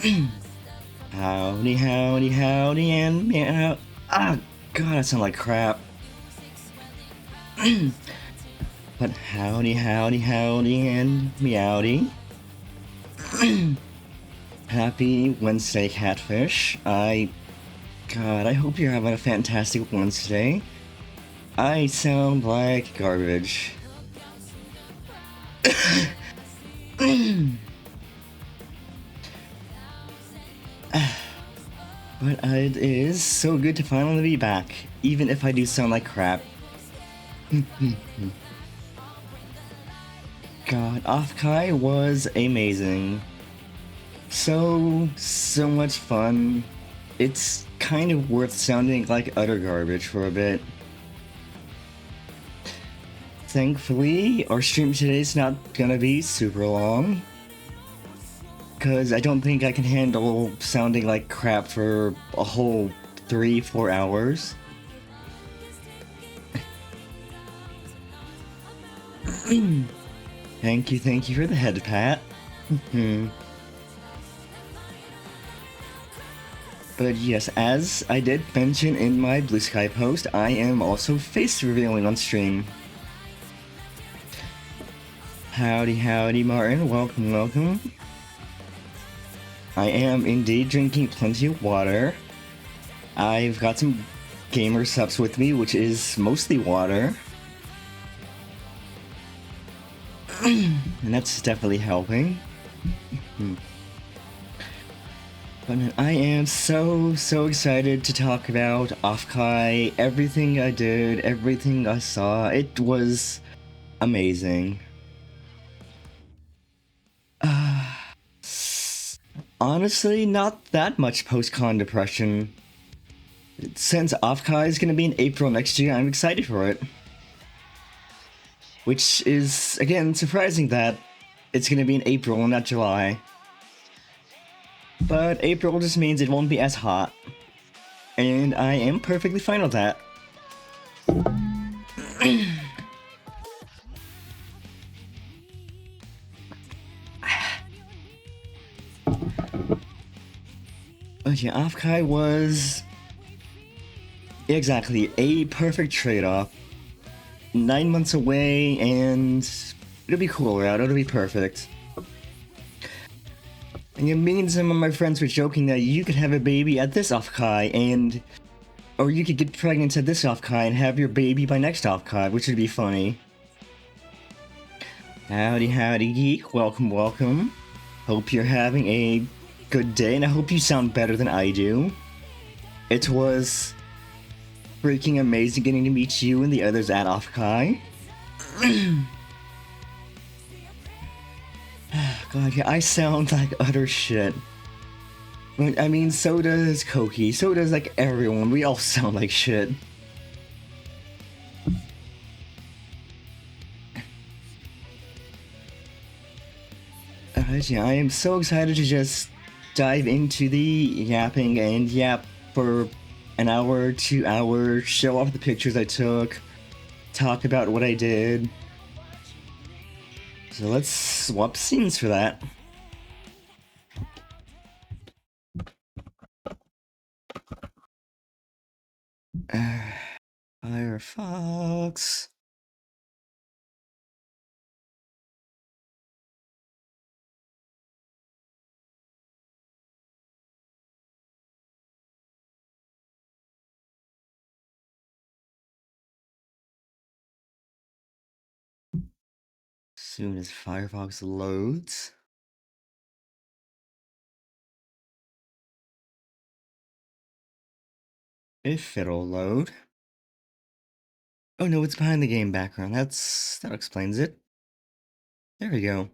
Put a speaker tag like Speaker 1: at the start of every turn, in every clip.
Speaker 1: Howdy, howdy, howdy, and meow. Ah, God, I sound like crap. But howdy, howdy, howdy, and meowdy. Happy Wednesday, Catfish. God, I hope you're having a fantastic Wednesday. I sound like garbage. But it is so good to finally be back, even if I do sound like crap. God, OffKai was amazing. So much fun. It's kind of worth sounding like utter garbage for a bit. Thankfully, our stream today's not gonna be super long, because I don't think I can handle sounding like crap for a whole 3-4 hours. Thank you for the head pat. But yes, as I did mention in my Blue Sky post, I am also face revealing on stream. Howdy, howdy, Martin. Welcome, welcome. I am indeed drinking plenty of water. I've got some gamer subs with me, which is mostly water. And that's definitely helping. But I am so excited to talk about OffKai, everything I did, everything I saw. It was amazing. Honestly, not that much post-con depression. Since OffKai is gonna be in April next year, I'm excited for it. Which is, again, surprising that it's gonna be in April and not July. But April just means it won't be as hot. And I am perfectly fine with that. Okay, OffKai was exactly a perfect trade-off. 9 months away, and it'll be cool, right? It'll be perfect. And me and some of my friends were joking that you could have a baby at this OffKai, or you could get pregnant at this OffKai and have your baby by next OffKai, which would be funny. Howdy, howdy, geek. Welcome, welcome. Hope you're having a good day, and I hope you sound better than I do. It was freaking amazing getting to meet you and the others at OffKai. God, yeah, I sound like utter shit. I mean, so does Koki, so does like everyone, we all sound like shit. Yeah, I am so excited to just dive into the yapping and yap for an hour, 2 hours, show off the pictures I took, talk about what I did. So let's swap scenes for that. Firefox. Soon as Firefox loads. If it'll load. Oh no, it's behind the game background. That explains it. There we go.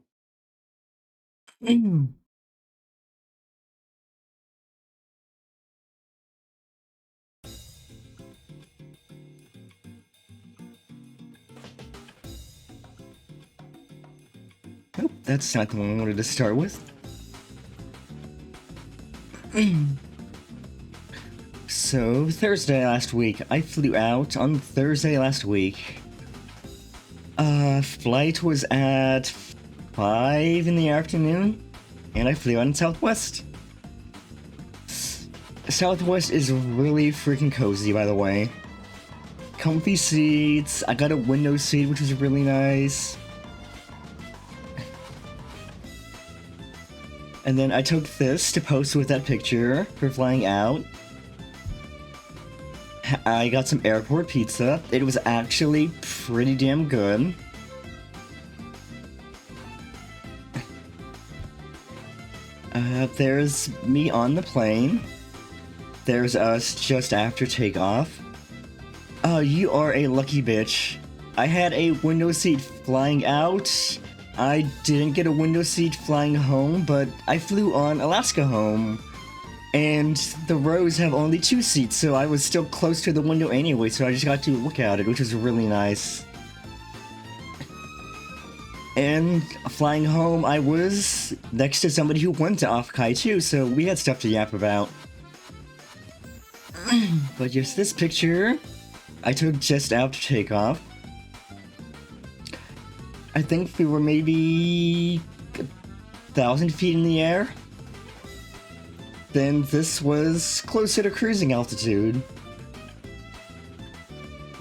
Speaker 1: Nope, that's not the one I wanted to start with. So, Thursday last week. I flew out on Thursday last week. Flight was at 5 in the afternoon, and I flew out in Southwest. Southwest is really freaking cozy, by the way. Comfy seats. I got a window seat, which was really nice. And then I took this to post with that picture for flying out. I got some airport pizza. It was actually pretty damn good. There's me on the plane. There's us just after takeoff. You are a lucky bitch. I had a window seat flying out. I didn't get a window seat flying home, but I flew on Alaska home. And the rows have only 2 seats, so I was still close to the window anyway, so I just got to look at it, which was really nice. And flying home, I was next to somebody who went to OffKai too, so we had stuff to yap about. But just this picture, I took just after takeoff. I think we were maybe 1,000 feet in the air. Then this was closer to cruising altitude.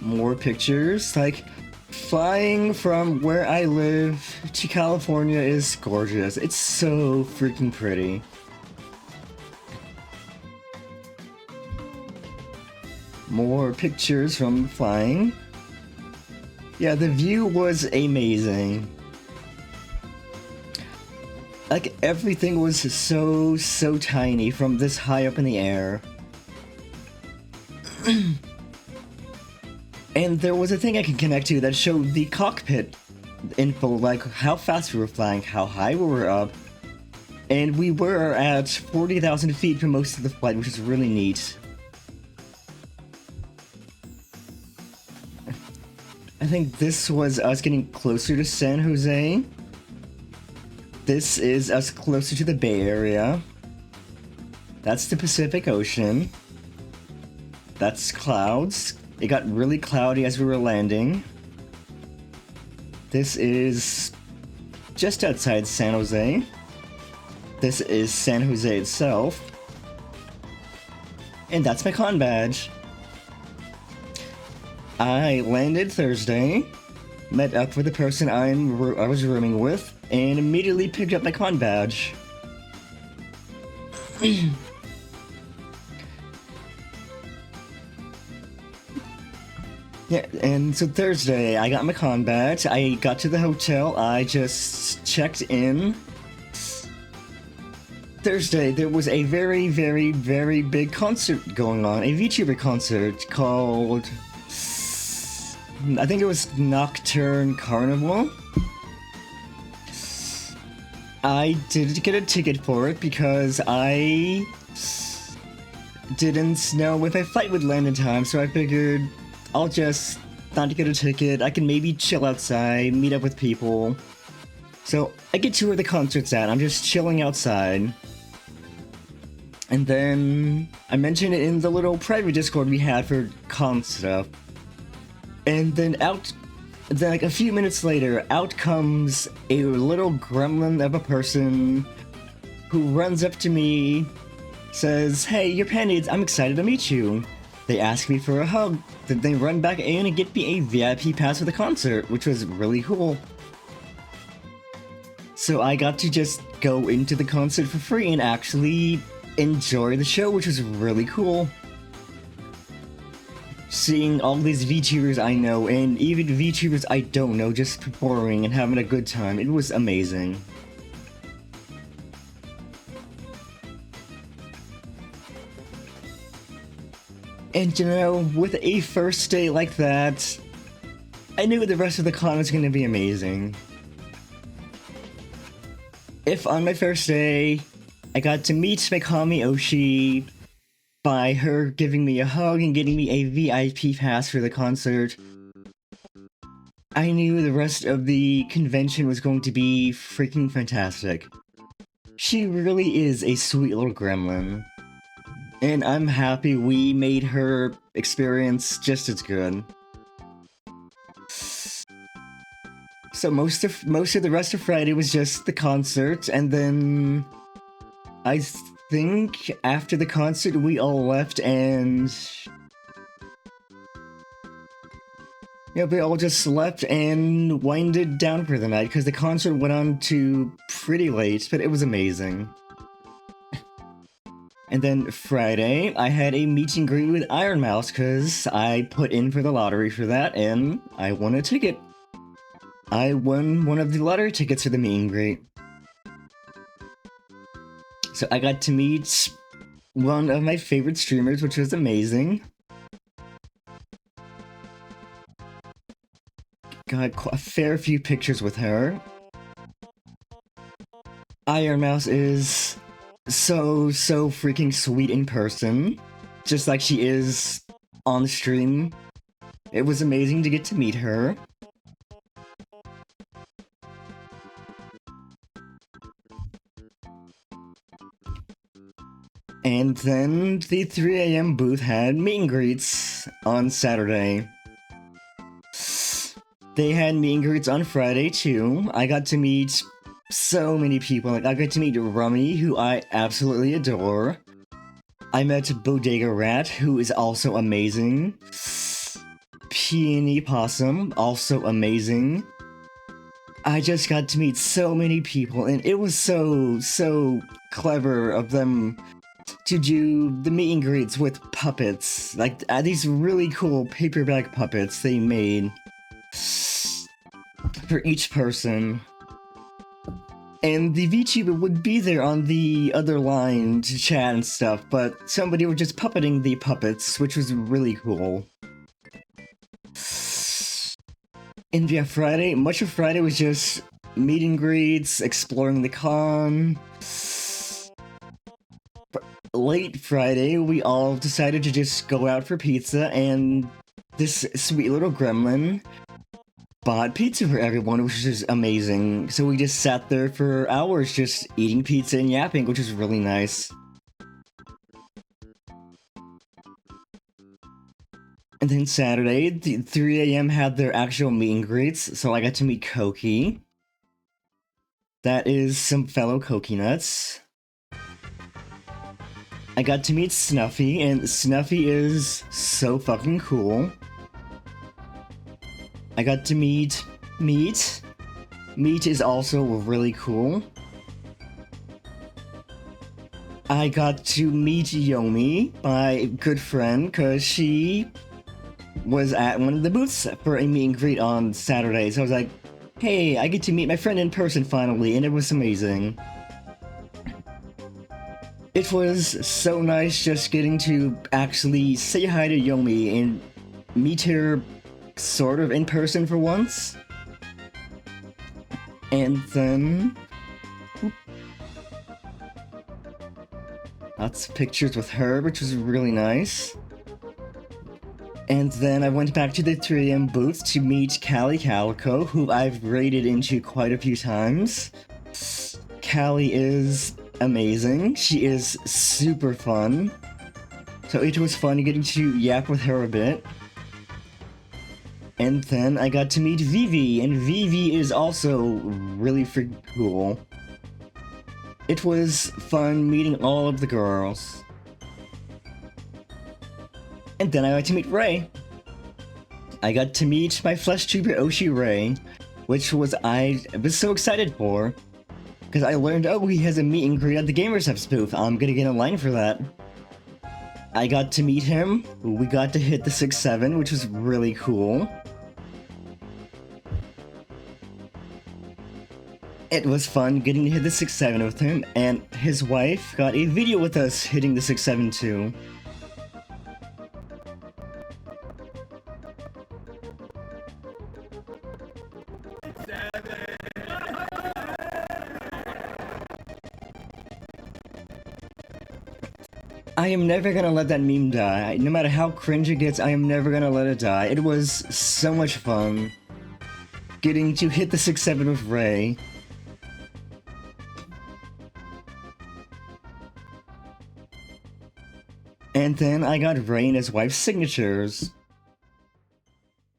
Speaker 1: More pictures, like flying from where I live to California is gorgeous. It's so freaking pretty. More pictures from flying. Yeah, the view was amazing. Like, everything was so tiny from this high up in the air. And there was a thing I could connect to that showed the cockpit info, like how fast we were flying, how high we were up. And we were at 40,000 feet for most of the flight, which is really neat. I think this was us getting closer to San Jose. This is us closer to the Bay Area. That's the Pacific Ocean. That's clouds. It got really cloudy as we were landing. This is just outside San Jose. This is San Jose itself. And that's my con badge. I landed Thursday, met up with the person I was rooming with, and immediately picked up my con badge. Yeah, and so Thursday, I got my con badge, I got to the hotel, I just checked in. Thursday, there was a very big concert going on, a VTuber concert called... I think it was Nocturne Carnival. I didn't get a ticket for it because I didn't know if my flight would land in time, so I figured I'll just not get a ticket. I can maybe chill outside, meet up with people. So I get to where the concert's at, I'm just chilling outside. And then I mentioned it in the little private Discord we had for con stuff. And then like a few minutes later, out comes a little gremlin of a person who runs up to me, says, "Hey, you're Pennies, I'm excited to meet you." They ask me for a hug, then they run back in and get me a VIP pass for the concert, which was really cool. So I got to just go into the concert for free and actually enjoy the show, which was really cool. Seeing all these VTubers I know, and even VTubers I don't know, just performing and having a good time, it was amazing. And you know, with a first day like that, I knew the rest of the con was gonna be amazing. If on my first day, I got to meet Mikami Oshi, by her giving me a hug and getting me a VIP pass for the concert, I knew the rest of the convention was going to be freaking fantastic. She really is a sweet little gremlin. And I'm happy we made her experience just as good. So most of the rest of Friday was just the concert, and then I think after the concert we all left and... yeah, we all just slept and winded down for the night because the concert went on to pretty late, but it was amazing. And then Friday, I had a meet and greet with Iron Mouse because I put in for the lottery for that and I won a ticket. I won one of the lottery tickets for the meet and greet. So I got to meet one of my favorite streamers, which was amazing. Got a fair few pictures with her. Iron Mouse is so freaking sweet in person, just like she is on the stream. It was amazing to get to meet her. And then the 3 AM booth had meet and greets on Saturday. They had meet and greets on Friday too. I got to meet so many people. Like, I got to meet Rummy, who I absolutely adore. I met Bodega Rat, who is also amazing. Peony Possum, also amazing. I just got to meet so many people, and it was so clever of them to do the meet and greets with puppets. Like, these really cool paperback puppets they made for each person. And the VTuber would be there on the other line to chat and stuff, but somebody was just puppeting the puppets, which was really cool. And yeah, Friday, much of Friday was just meet and greets, exploring the con. Late Friday, we all decided to just go out for pizza, and this sweet little gremlin bought pizza for everyone, which is amazing. So we just sat there for hours just eating pizza and yapping, which was really nice. And then Saturday, the 3 AM had their actual meet and greets, so I got to meet Koki. That is some fellow Koki nuts. I got to meet Snuffy, and Snuffy is so fucking cool. I got to meet Meat. Meat is also really cool. I got to meet Yomi, my good friend, because she was at one of the booths for a meet and greet on Saturday. So I was like, hey, I get to meet my friend in person finally, and it was amazing. It was so nice just getting to actually say hi to Yomi and meet her sort of in person for once. And then... lots of pictures with her, which was really nice. And then I went back to the 3 AM booth to meet Callie Calico, who I've raided into quite a few times. Callie is amazing. She is super fun. So it was fun getting to yap with her a bit. And then I got to meet Vivi, and Vivi is also really freaking cool. It was fun meeting all of the girls. And then I got to meet Ray. I got to meet my flesh tuber Oshi Ray, which I was so excited for. Because I learned, oh, he has a meet and greet at the Gamers Hub booth. I'm gonna get in line for that. I got to meet him. We got to hit the 6-7, which was really cool. It was fun getting to hit the 6-7 with him, and his wife got a video with us hitting the 6-7 too. I am never gonna let that meme die. No matter how cringe it gets, I am never gonna let it die. It was so much fun getting to hit the 6-7 with Ray. And then I got Ray and his wife's signatures.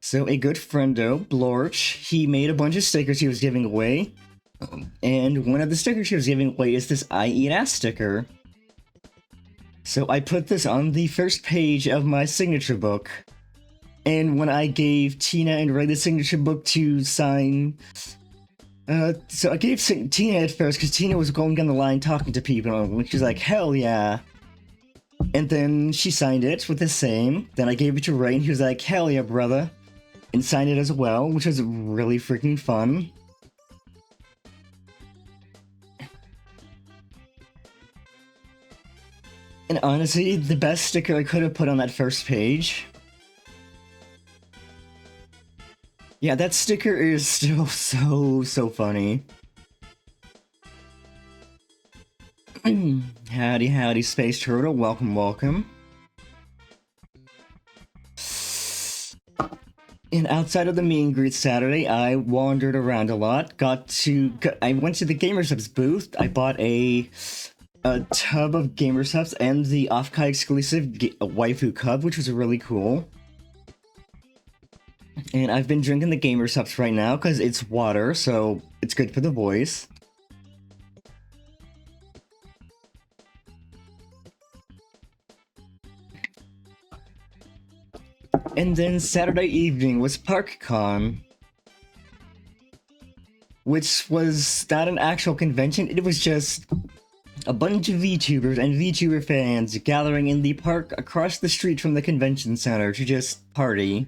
Speaker 1: So a good friendo, Blorch, he made a bunch of stickers he was giving away. And one of the stickers he was giving away is this I Eat Ass sticker. So I put this on the first page of my signature book. And when I gave Tina and Ray the signature book to sign, so I gave Tina at first because Tina was going down the line talking to people, and she was like, hell yeah. And then she signed it with the same. Then I gave it to Ray, and he was like, hell yeah, brother. And signed it as well, which was really freaking fun. And honestly, the best sticker I could have put on that first page. Yeah, that sticker is still so funny. Howdy, howdy, Space Turtle. Welcome, welcome. And outside of the meet and greet Saturday, I wandered around a lot. I went to the GamerSubs booth. I bought a tub of GamerSubs and the OffKai exclusive waifu cup, which was really cool. And I've been drinking the GamerSubs right now because it's water, so it's good for the voice. And then Saturday evening was ParkCon, which was not an actual convention, it was just a bunch of VTubers and VTuber fans gathering in the park across the street from the convention center to just party.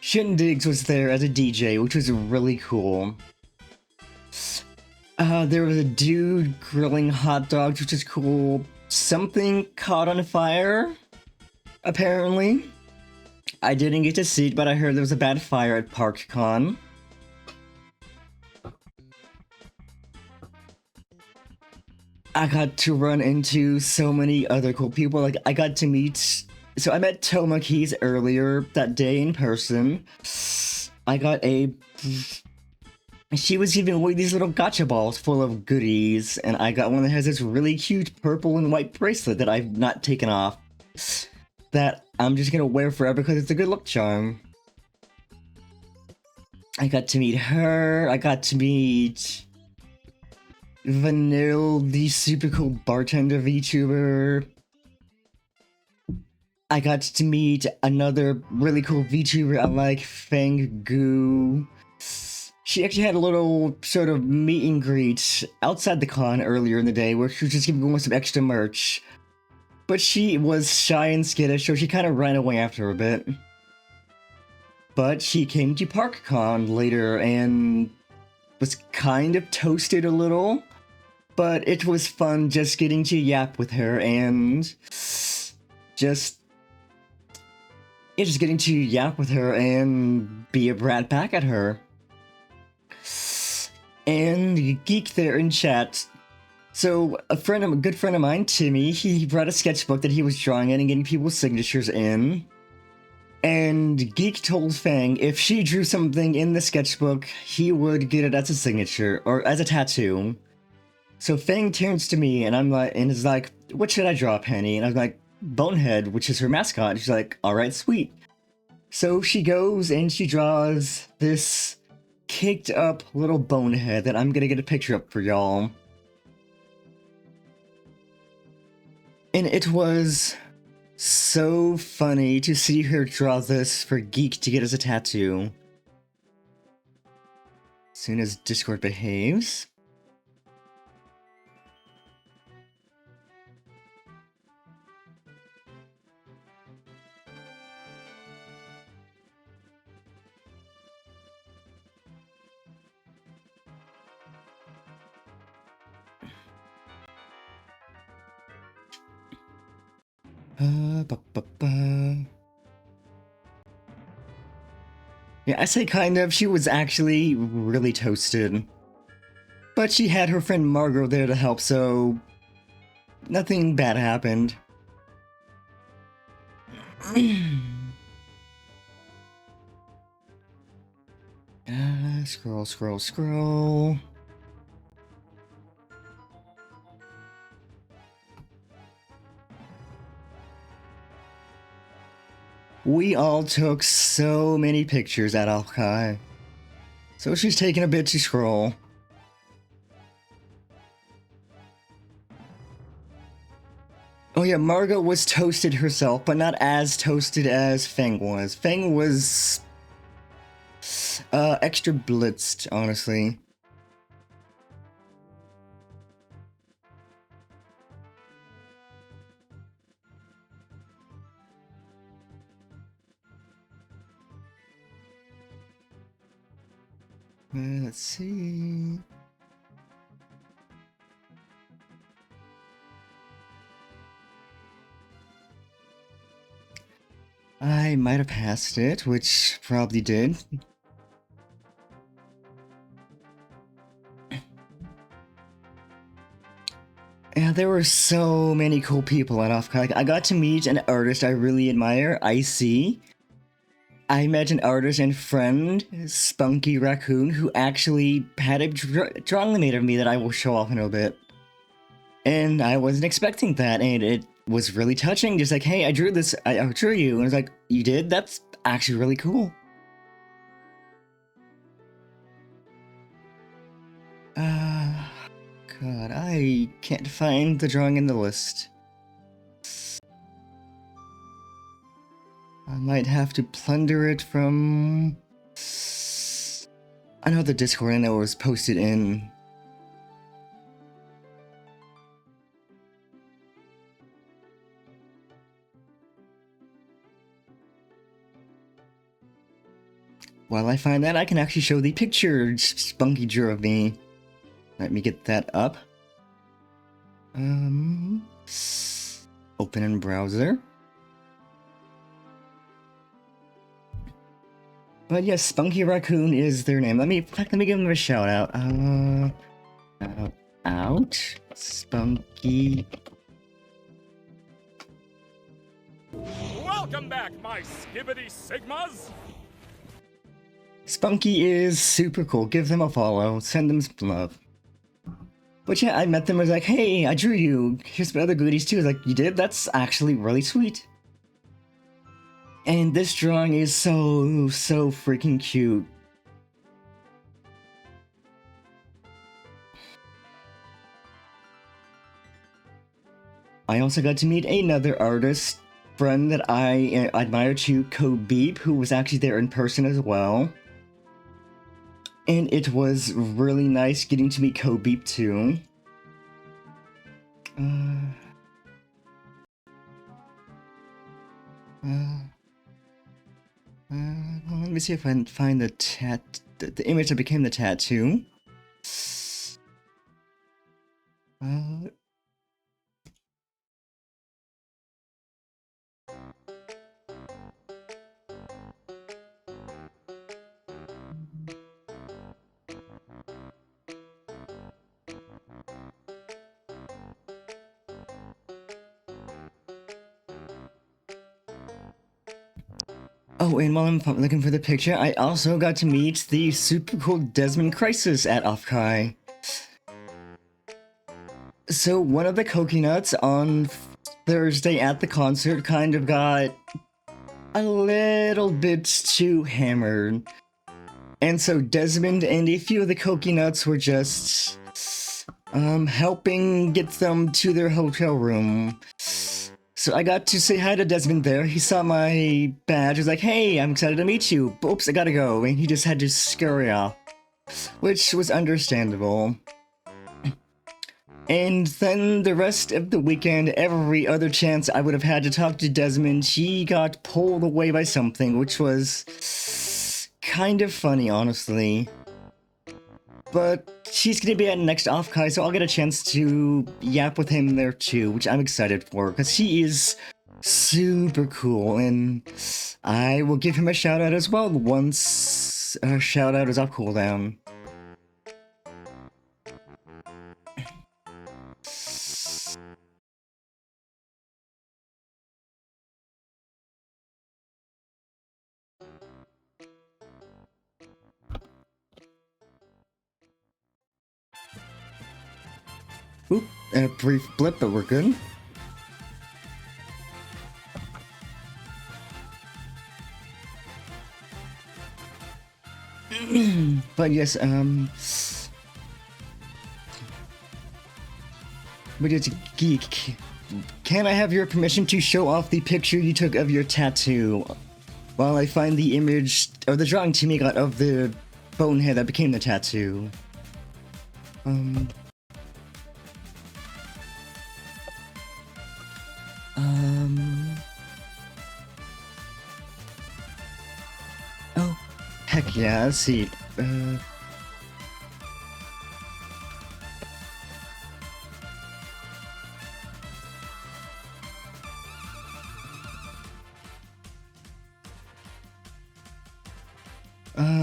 Speaker 1: Shindigs was there as a DJ, which was really cool. There was a dude grilling hot dogs, which is cool. Something caught on fire, apparently. I didn't get to see it, but I heard there was a bad fire at ParkCon. I got to run into so many other cool people. Like, I got to meet... So I met Toma Keys earlier that day in person. I got a... She was giving away these little gacha balls full of goodies, and I got one that has this really cute purple and white bracelet that I've not taken off. That I'm just gonna wear forever because it's a good luck charm. I got to meet her, I got to meet... Vanille, the super cool bartender VTuber. I got to meet another really cool VTuber I like, Fang Goo. She actually had a little sort of meet and greet outside the con earlier in the day where she was just giving away some extra merch. But she was shy and skittish, so she kind of ran away after a bit. But she came to ParkCon later and was kind of toasted a little. But it was fun just getting to yap with her and just getting to yap with her and be a brat back at her. And Geek there in chat. So a good friend of mine, Timmy, he brought a sketchbook that he was drawing in and getting people's signatures in. And Geek told Fang if she drew something in the sketchbook, he would get it as a signature or as a tattoo. So Fang turns to me and is like, what should I draw, Penny? And I'm like, Bonehead, which is her mascot. And she's like, alright, sweet. So she goes and she draws this caked up little bonehead that I'm gonna get a picture up for y'all. And it was so funny to see her draw this for Geek to get as a tattoo. As soon as Discord behaves. Yeah, I say kind of. She was actually really toasted. But she had her friend Margot there to help, so nothing bad happened. Scroll. We all took so many pictures at OffKai. So she's taking a bit to scroll. Oh yeah, Margot was toasted herself, but not as toasted as Fang was. Fang was extra blitzed, honestly. Let's see. I might have passed it, which probably did. Yeah, there were so many cool people at OffKai. I got to meet an artist I really admire, Icy. I met an artist and friend, Spunky Raccoon, who actually had a drawing made of me that I will show off in a bit. And I wasn't expecting that, and it was really touching. Just like, hey, I drew this, I drew you. And I was like, you did? That's actually really cool. God, I can't find the drawing in the list. I might have to plunder it from another Discord I know it was posted in. While I find that, I can actually show the picture Spunky drew of me. Let me get that up. Open in browser. But yes, Spunky Raccoon is their name. In fact, let me give them a shout out. Out. Spunky.
Speaker 2: Welcome back, my skibbity sigmas!
Speaker 1: Spunky is super cool. Give them a follow. Send them some love. But yeah, I met them. I was like, hey, I drew you. Here's some other goodies too. I was like, you did? That's actually really sweet. And this drawing is so freaking cute. I also got to meet another artist friend that I admire too, Kobeep, who was actually there in person as well. And it was really nice getting to meet Kobeep too. Let me see if I can find the image that became the tattoo. Oh, and while I'm looking for the picture, I also got to meet the super cool Desmond Crisis at OffKai. So one of the coconuts on Thursday at the concert kind of got a little bit too hammered. And so Desmond and a few of the coconuts were just helping get them to their hotel room. So I got to say hi to Desmond there. He saw my badge. He was like, hey, I'm excited to meet you. But oops, I gotta go. And he just had to scurry off, which was understandable. And then the rest of the weekend, every other chance I would have had to talk to Desmond, he got pulled away by something, which was kind of funny, honestly. But he's gonna be at next OffKai, so I'll get a chance to yap with him there too, which I'm excited for, because he is super cool, and I will give him a shout out as well once shout out is off cooldown. Oop, a brief blip, but we're good. But yes, we did geek. can I have your permission to show off the picture you took of your tattoo? While I find the image, or the drawing Timmy got of the bonehead that became the tattoo. Oh, heck yeah, let's see.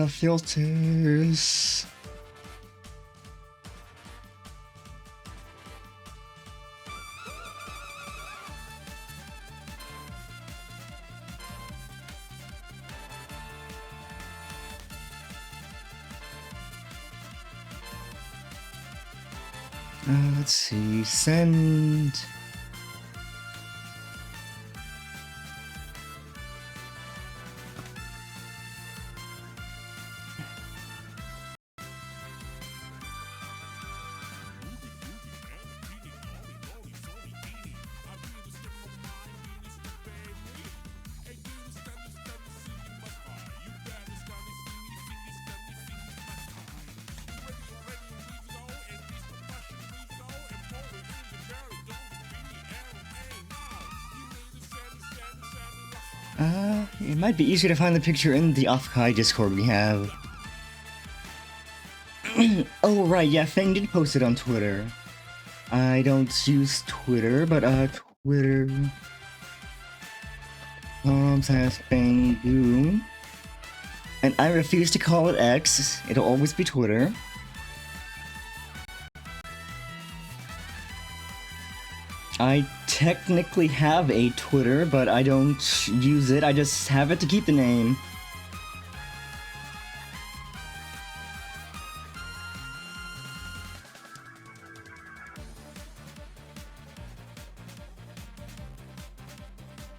Speaker 1: Filters. Let's see, send. It might be easier to find the picture in the OffKai Discord we have. Oh right, yeah, Fang did post it on Twitter. I don't use Twitter, but Twitter. Says Fang do. And I refuse to call it X. It'll always be Twitter. I technically have a Twitter, but I don't use it. I just have it to keep the name.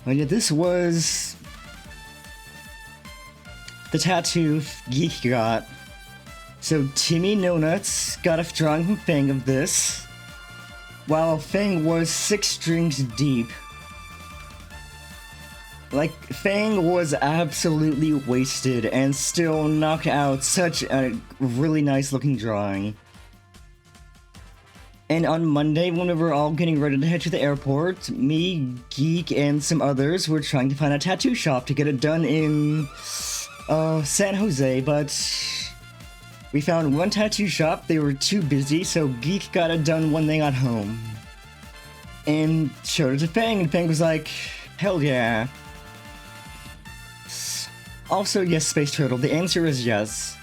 Speaker 1: But yeah, this was the tattoo Geek got. So Timmy No Nuts got a drawing Fang of this, while Fang was 6 drinks deep. Like, Fang was absolutely wasted and still knocked out such a really nice looking drawing. And on Monday, when we were all getting ready to head to the airport, me, Geek, and some others were trying to find a tattoo shop to get it done in San Jose, but we found one tattoo shop. They were too busy, so Geek got it done when they got home. And showed it to Fang, and Fang was like, hell yeah. Also, yes, Space Turtle, the answer is yes.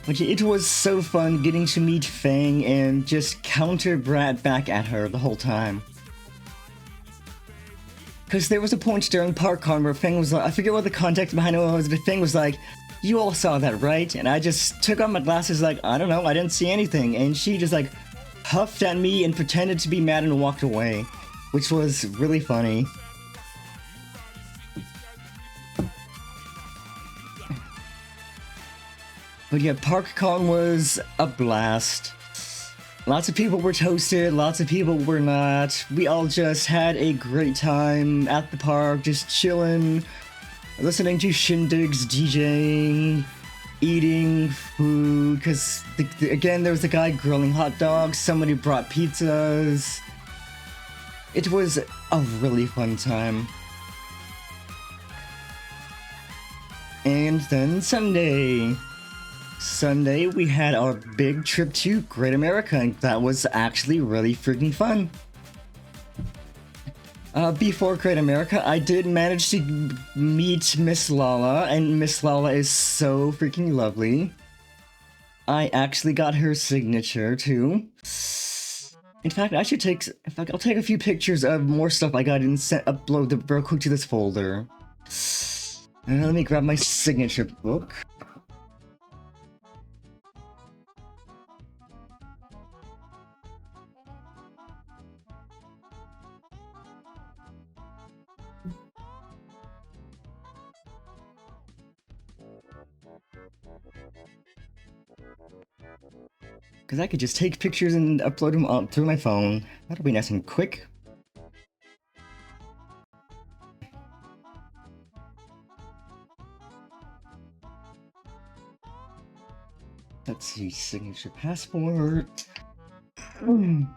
Speaker 1: Like, it was so fun getting to meet Fang and just counter Brat back at her the whole time. Because there was a point during ParkCon where Fang was like, I forget what the context behind it was, but Fang was like, you all saw that, right? And I just took off my glasses like, I don't know, I didn't see anything. And she just like huffed at me and pretended to be mad and walked away, which was really funny. But yeah, ParkCon was a blast. Lots of people were toasted, lots of people were not. We all just had a great time at the park, just chilling, listening to shindigs, DJing, eating food, because again, there was a guy grilling hot dogs, somebody brought pizzas. It was a really fun time. And then Sunday, we had our big trip to Great America, and that was actually really freaking fun. Before Great America, I did manage to meet Miss Lala, and Miss Lala is so freaking lovely. I actually got her signature, too. In fact, I'll take a few pictures of more stuff I got and upload them real quick to this folder. Let me grab my signature book. Because I could just take pictures and upload them all through my phone. That'll be nice and quick. Let's see, signature passport. And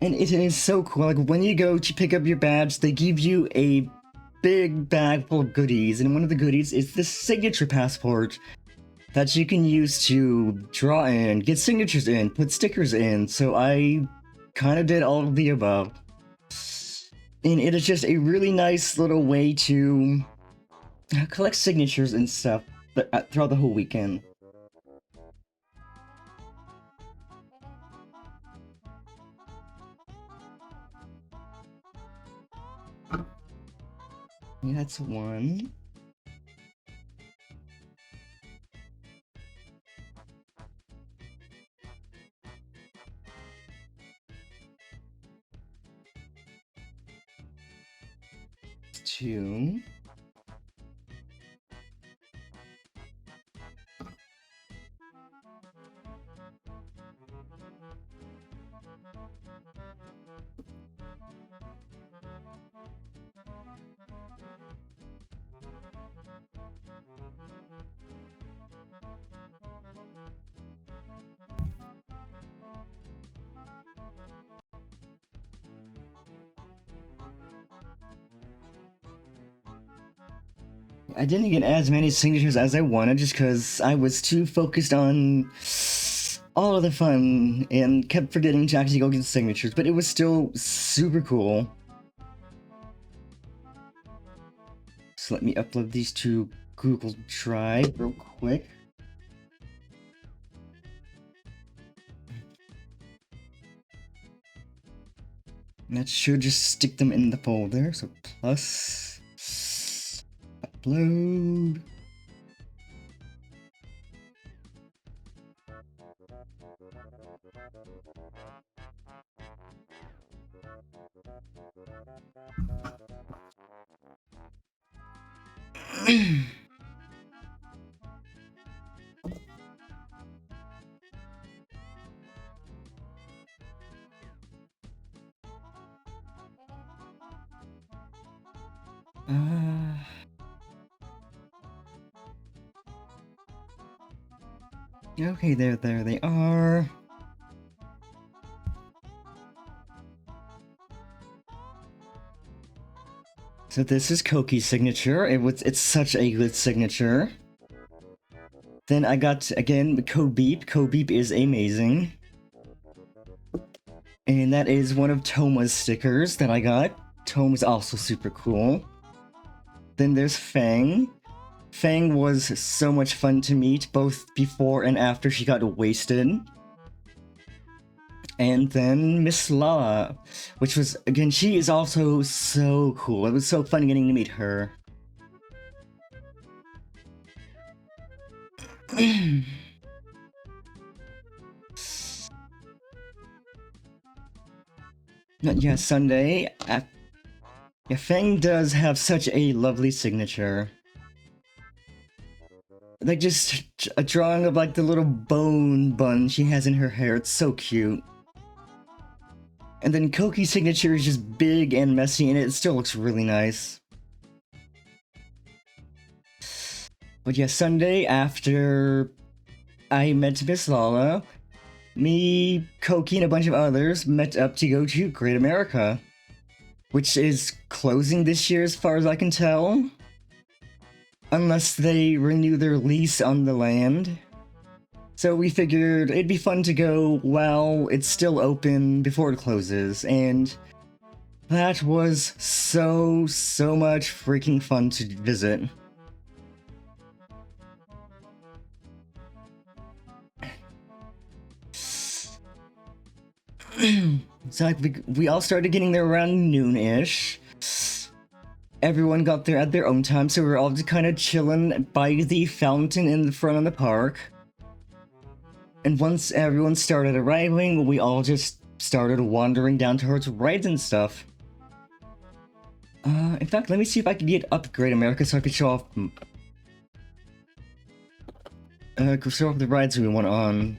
Speaker 1: it is so cool. Like, when you go to pick up your badge, they give you a big bag full of goodies, and one of the goodies is the signature passport that you can use to draw in, get signatures in, put stickers in. So I kind of did all of the above. And it is just a really nice little way to collect signatures and stuff throughout the whole weekend. Yeah, that's one. Two. I didn't get as many signatures as I wanted just because I was too focused on all of the fun and kept forgetting to actually go get signatures, but it was still super cool. So let me upload these to Google Drive real quick. And that should just stick them in the folder, so plus... upload. Okay, there they are. So this is Koki's signature. It's such a good signature. Then I got, again, Kobeep. Kobeep is amazing. And that is one of Toma's stickers that I got. Toma's also super cool. Then there's Fang. Fang was so much fun to meet, both before and after she got wasted. And then Miss Lala, which was, again, she is also so cool. It was so fun getting to meet her. Yeah, Sunday. Yeah, Fang does have such a lovely signature. Like, just a drawing of, like, the little bone bun she has in her hair. It's so cute. And then Koki's signature is just big and messy, and it still looks really nice. But yeah, Sunday, after I met Miss Lala, me, Koki, and a bunch of others met up to go to Great America, which is closing this year as far as I can tell. Unless they renew their lease on the land. So we figured it'd be fun to go while it's still open before it closes, and that was so much freaking fun to visit. So we all started getting there around noon-ish. Everyone got there at their own time, so we were all just kind of chilling by the fountain in the front of the park. And once everyone started arriving, we all just started wandering down towards rides and stuff. In fact, let me see if I can get up Great America so I can show off the rides we went on.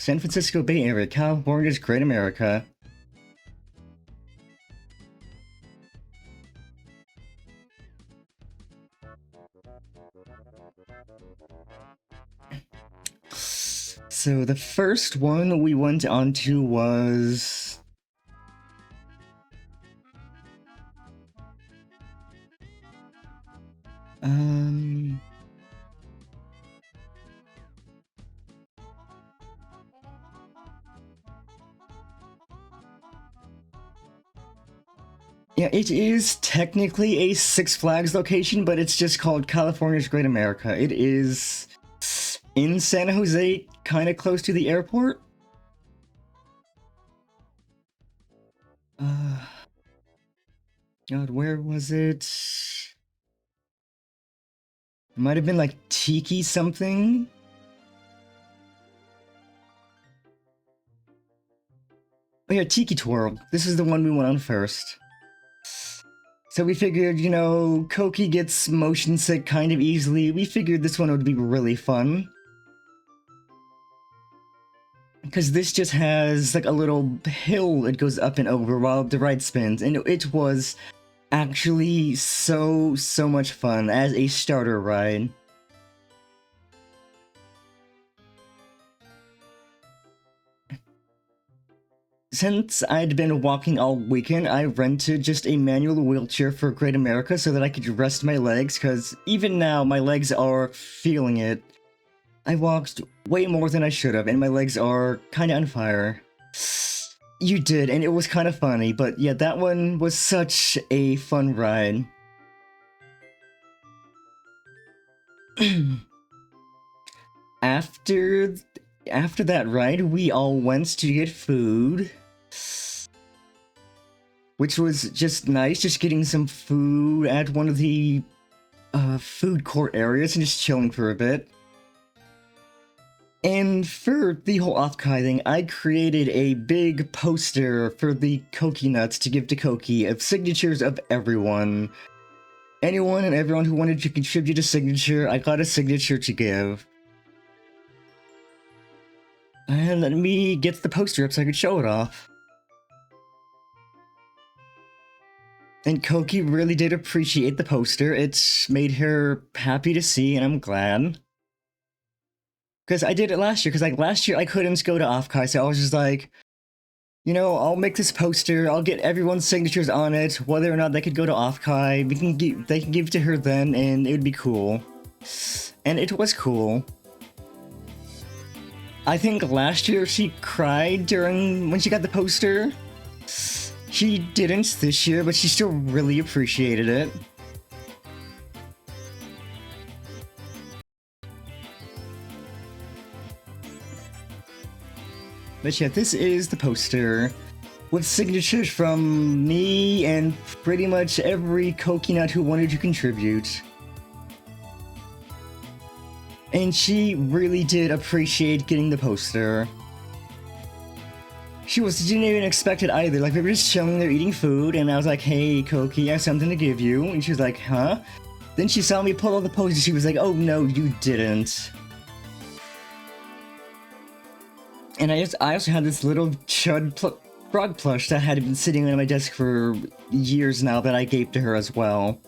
Speaker 1: San Francisco Bay Area, California's Great America. So the first one we went on to was... Yeah, it is technically a Six Flags location, but it's just called California's Great America. It is in San Jose, kind of close to the airport. God, where was it? It might have been like Tiki something. Oh yeah, Tiki Twirl. This is the one we went on first. So we figured, you know, Koki gets motion sick kind of easily. We figured this one would be really fun. Because this just has like a little hill it goes up and over while the ride spins. And it was actually so much fun as a starter ride. Since I'd been walking all weekend, I rented just a manual wheelchair for Great America so that I could rest my legs, because even now my legs are feeling it. I walked way more than I should have, and my legs are kind of on fire. You did, and it was kind of funny, but yeah, that one was such a fun ride. After that ride, we all went to get food, which was just nice, just getting some food at one of the food court areas and just chilling for a bit. And for the whole OffKai thing, I created a big poster for the Koki Nuts to give to Koki of signatures of everyone. Anyone and everyone who wanted to contribute a signature, I got a signature to give. And let me get the poster up so I could show it off. And Koki really did appreciate the poster. It's made her happy to see, and I'm glad. Because I did it last year, because like last year I couldn't go to OffKai, so I was just like, you know, I'll make this poster, I'll get everyone's signatures on it, whether or not they could go to OffKai, they can give it to her then, and it would be cool. And it was cool. I think last year she cried when she got the poster. She didn't this year, but she still really appreciated it. But yeah, this is the poster, with signatures from me and pretty much every Koki Nut who wanted to contribute. And she really did appreciate getting the poster. She didn't even expect it either. Like, we were just chilling there eating food, and I was like, hey, Koki, I have something to give you. And she was like, huh? Then she saw me pull out the poster, she was like, oh no, you didn't. And I also had this little chud frog plush that had been sitting on my desk for years now that I gave to her as well.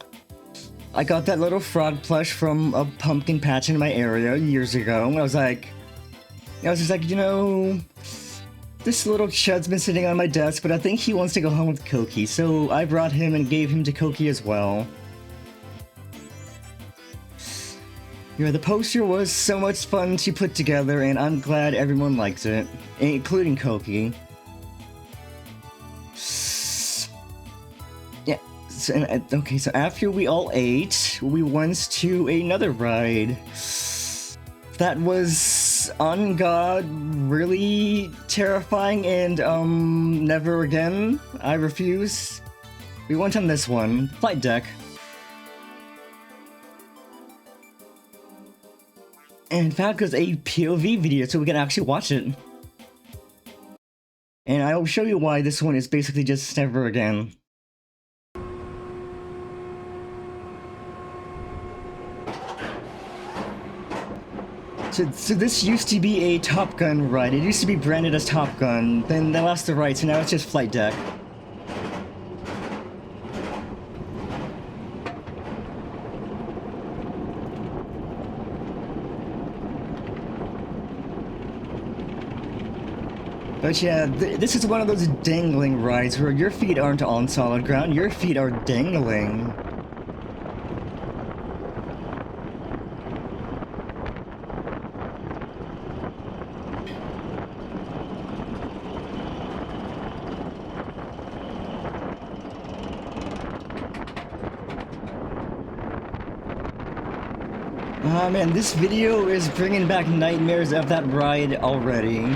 Speaker 1: I got that little frog plush from a pumpkin patch in my area years ago, and I was just like, you know, this little chud's been sitting on my desk, but I think he wants to go home with Koki, so I brought him and gave him to Koki as well. Yeah, the poster was so much fun to put together, and I'm glad everyone liked it, including Koki. Yeah, okay, so after we all ate, we went to another ride. That was, on God, really terrifying, and, never again. I refuse. We went on this one, Flight Deck. And in fact, it's a POV video, so we can actually watch it. And I'll show you why this one is basically just never again. So this used to be a Top Gun ride. It used to be branded as Top Gun. Then they lost the rights, so now it's just Flight Deck. But yeah, this is one of those dangling rides where your feet aren't on solid ground, your feet are dangling. Ah man, this video is bringing back nightmares of that ride already.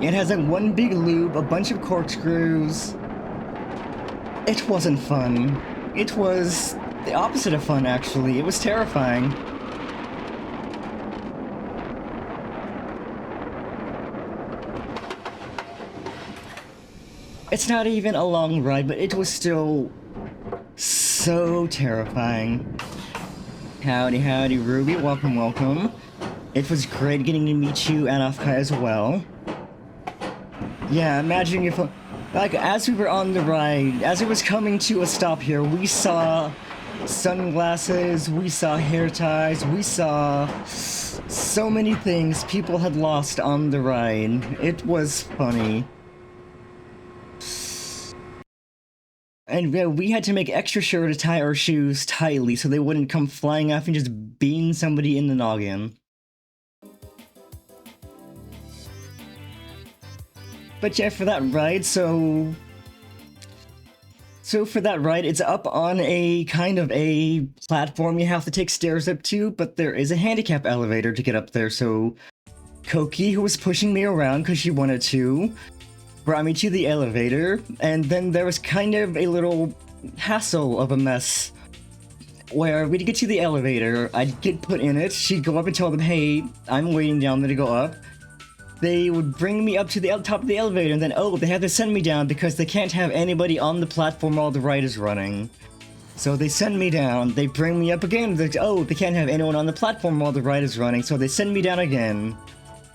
Speaker 1: It has like one big loop, a bunch of corkscrews. It wasn't fun. It was the opposite of fun, actually. It was terrifying. It's not even a long ride, but it was still so terrifying. Howdy, howdy, Ruby. Welcome, welcome. It was great getting to meet you and OffKai as well. Yeah, imagine if, like, as we were on the ride, as it was coming to a stop here, we saw sunglasses, we saw hair ties, we saw so many things people had lost on the ride. It was funny. And yeah, we had to make extra sure to tie our shoes tightly so they wouldn't come flying off and just bean somebody in the noggin. But yeah, for that ride, so for that ride, it's up on a kind of a platform you have to take stairs up to, but there is a handicap elevator to get up there, so Koki, who was pushing me around because she wanted to, brought me to the elevator, and then there was kind of a little hassle of a mess where we'd get to the elevator, I'd get put in it, she'd go up and tell them, hey, I'm waiting down there to go up. They would bring me up to the top of the elevator, and then, oh, they have to send me down because they can't have anybody on the platform while the ride is running. So they send me down, they bring me up again, oh, they can't have anyone on the platform while the ride is running, so they send me down again.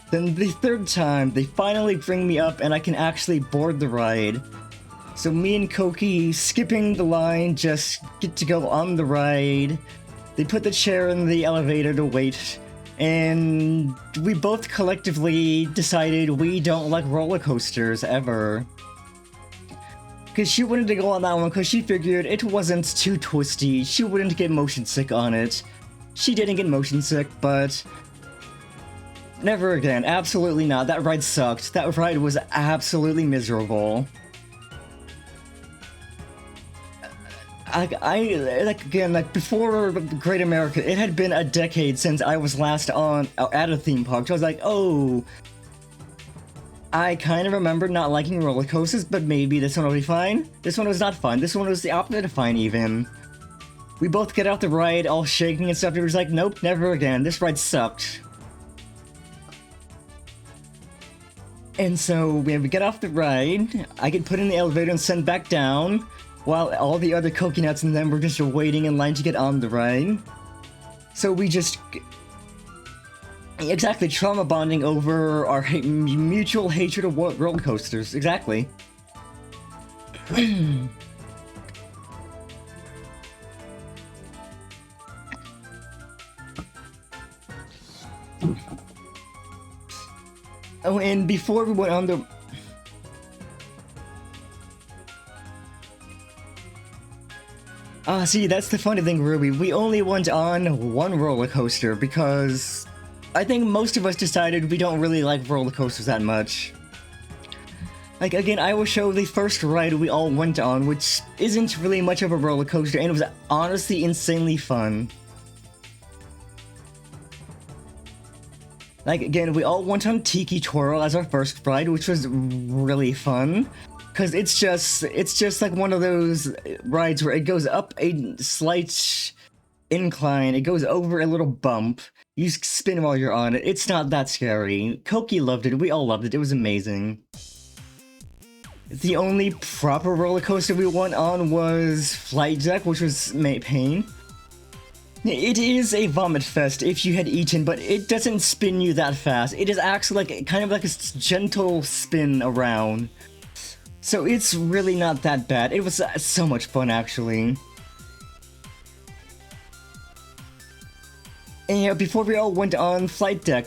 Speaker 1: Then the third time, they finally bring me up and I can actually board the ride. So me and Koki, skipping the line, just get to go on the ride. They put the chair in the elevator to wait. And we both collectively decided we don't like roller coasters ever. Because she wanted to go on that one because she figured it wasn't too twisty, she wouldn't get motion sick on it. She didn't get motion sick, but never again, absolutely not. That ride sucked. That ride was absolutely miserable. Like before Great America, it had been a decade since I was last at a theme park. So I was like, oh, I kind of remember not liking roller coasters, but maybe this one will be fine. This one was not fun. This one was the opposite of fine, even. We both get out the ride, all shaking and stuff. It was like, nope, never again. This ride sucked. And so we get off the ride. I get put in the elevator and sent back down, while all the other coconuts and them were just waiting in line to get on the ride. So we just... Exactly, trauma bonding over our mutual hatred of roller coasters. Exactly. Oh, and before we went on the... see, that's the funny thing, Ruby. We only went on one roller coaster because I think most of us decided we don't really like roller coasters that much. Like, again, I will show the first ride we all went on, which isn't really much of a roller coaster, and it was honestly insanely fun. Like, again, we all went on Tiki Twirl as our first ride, which was really fun. Because it's just like one of those rides where it goes up a slight incline, it goes over a little bump, You spin while you're on it. It's not that scary. Koki loved it. We all loved it. It was amazing. The only proper roller coaster we went on was Flight Deck, which was pain. It is a vomit fest if you had eaten, but it doesn't spin you that fast. It is actually like kind of like a gentle spin around. So it's really not that bad. It was so much fun, actually. And yeah, before we all went on Flight Deck...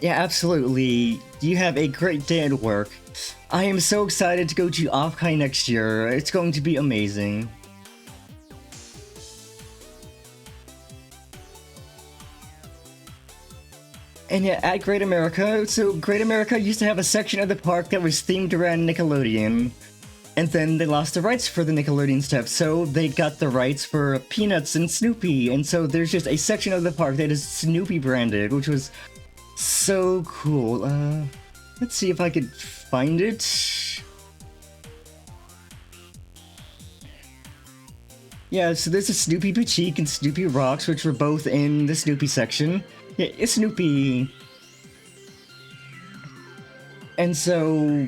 Speaker 1: yeah, absolutely. You have a great day at work. I am so excited to go to OffKai next year. It's going to be amazing. And yeah, at Great America, so Great America used to have a section of the park that was themed around Nickelodeon. And then they lost the rights for the Nickelodeon stuff, so they got the rights for Peanuts and Snoopy. And so there's just a section of the park that is Snoopy branded, which was so cool. Let's see if I could find it. Yeah, so there's a Snoopy Boutique and Snoopy Rocks, which were both in the Snoopy section. Yeah, it's Snoopy. And so,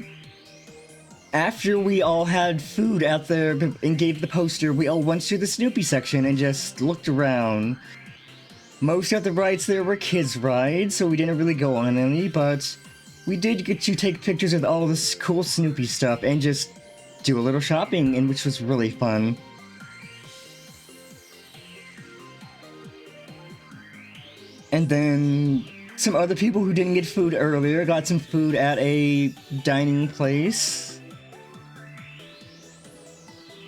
Speaker 1: after we all had food out there and gave the poster, we all went to the Snoopy section and just looked around. Most of the rides there were kids' rides, so we didn't really go on any, but we did get to take pictures of all this cool Snoopy stuff and just do a little shopping, and which was really fun. And then some other people who didn't get food earlier got some food at a dining place.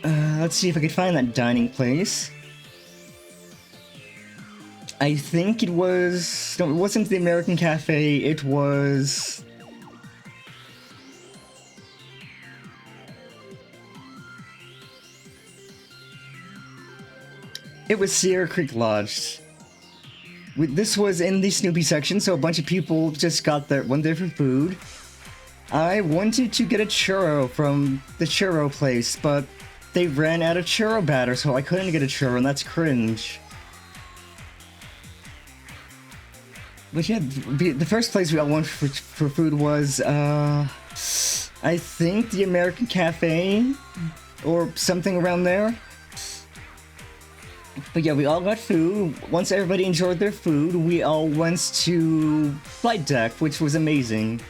Speaker 1: Let's see if I could find that dining place. I think it was... no, it wasn't the American Cafe, it was... it was Sierra Creek Lodge. This was in the Snoopy section, so a bunch of people just went there for food. I wanted to get a churro from the churro place, but they ran out of churro batter, so I couldn't get a churro, and that's cringe. But yeah, the first place we all went for food was, I think the American Cafe, or something around there. But yeah, we all got food. Once everybody enjoyed their food, we all went to Flight Deck, which was amazing.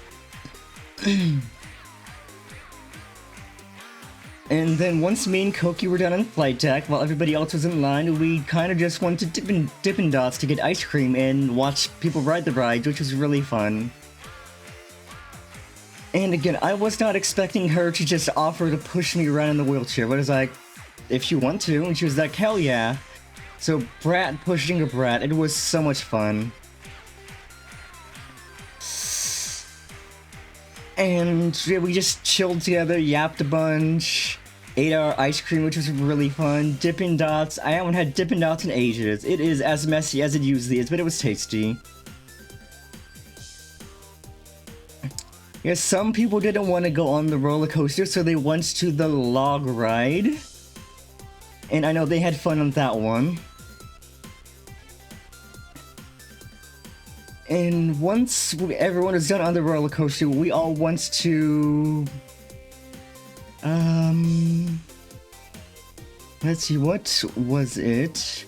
Speaker 1: And then once me and Koki were done on Flight Deck, while everybody else was in line, we kind of just went to Dippin' Dots to get ice cream and watch people ride the rides, which was really fun. And again, I was not expecting her to just offer to push me around in the wheelchair, but I was like, if you want to, and she was like, hell yeah. So Brat pushing a Brat, it was so much fun. And yeah, we just chilled together, yapped a bunch, ate our ice cream, which was really fun. Dippin' Dots, I haven't had Dippin' Dots in ages. It is as messy as it usually is, but it was tasty. Yeah, some people didn't want to go on the roller coaster, so they went to the log ride. And I know they had fun on that one. And once everyone was done on the roller coaster, we all went to... let's see, what was it?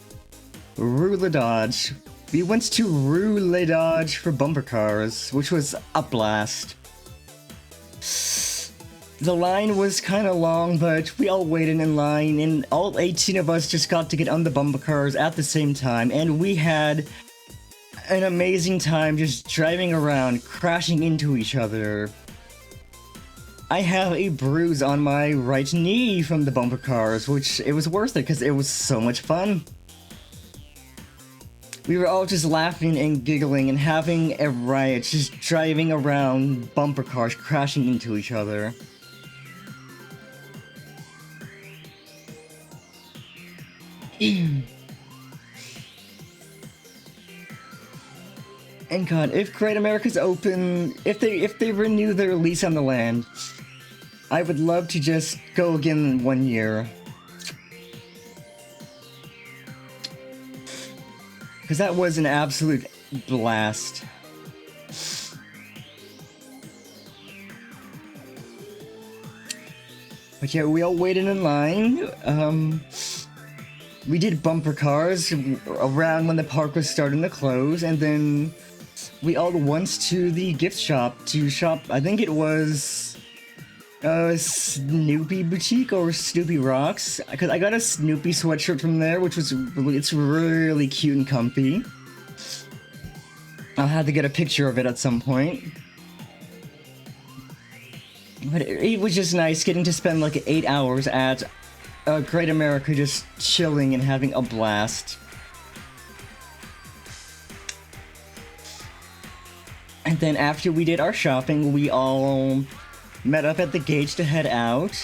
Speaker 1: Roulette Dodge. We went to Roulette Dodge for bumper cars, which was a blast. The line was kind of long, but we all waited in line, and all 18 of us just got to get on the bumper cars at the same time, and we had an amazing time just driving around, crashing into each other. I have a bruise on my right knee from the bumper cars, which it was worth it because it was so much fun. We were all just laughing and giggling and having a riot, just driving around bumper cars, crashing into each other. And God, if Great America's open, if they renew their lease on the land, I would love to just go again in 1 year. because that was an absolute blast. But yeah, we all waited in line. We did bumper cars around when the park was starting to close, and then we all went to the gift shop to shop. I think it was Snoopy Boutique or Snoopy Rocks, because I got a Snoopy sweatshirt from there, which was it's really cute and comfy. I'll have to get a picture of it at some point. But it was just nice getting to spend like 8 hours at Great America, just chilling and having a blast. And then after we did our shopping, we all met up at the gates to head out.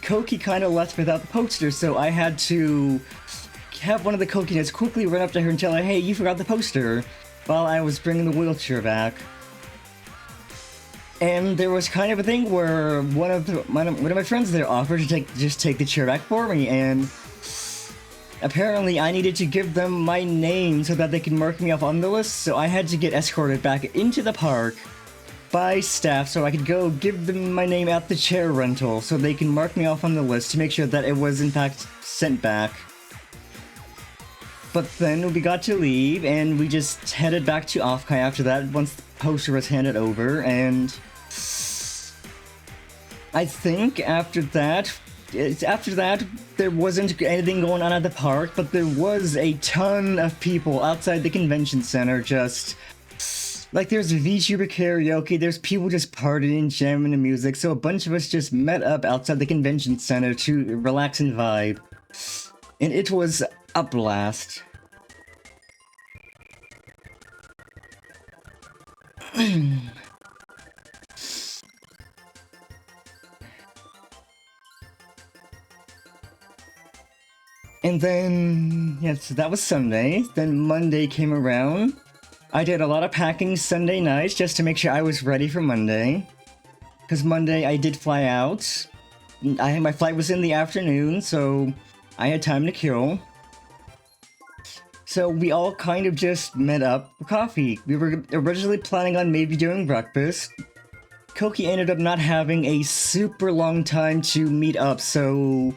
Speaker 1: Koki kind of left without the poster, so I had to have one of the Kokinas quickly run up to her and tell her, hey, you forgot the poster, while I was bringing the wheelchair back. And there was kind of a thing where one of my friends there offered to just take the chair back for me, and apparently I needed to give them my name so that they could mark me off on the list, so I had to get escorted back into the park by staff so I could go give them my name at the chair rental so they can mark me off on the list to make sure that it was in fact sent back. But then we got to leave, and we just headed back to OffKai after that once the poster was handed over, and I think after that, there wasn't anything going on at the park, but there was a ton of people outside the convention center, just like there's VTuber karaoke, there's people just partying, jamming to music, so a bunch of us just met up outside the convention center to relax and vibe. And it was a blast. And then, yes, so that was Sunday. Then Monday came around. I did a lot of packing Sunday night just to make sure I was ready for Monday. Because Monday I did fly out. My flight was in the afternoon, so I had time to kill. So we all kind of just met up for coffee. We were originally planning on maybe doing breakfast. Koki ended up not having a super long time to meet up, so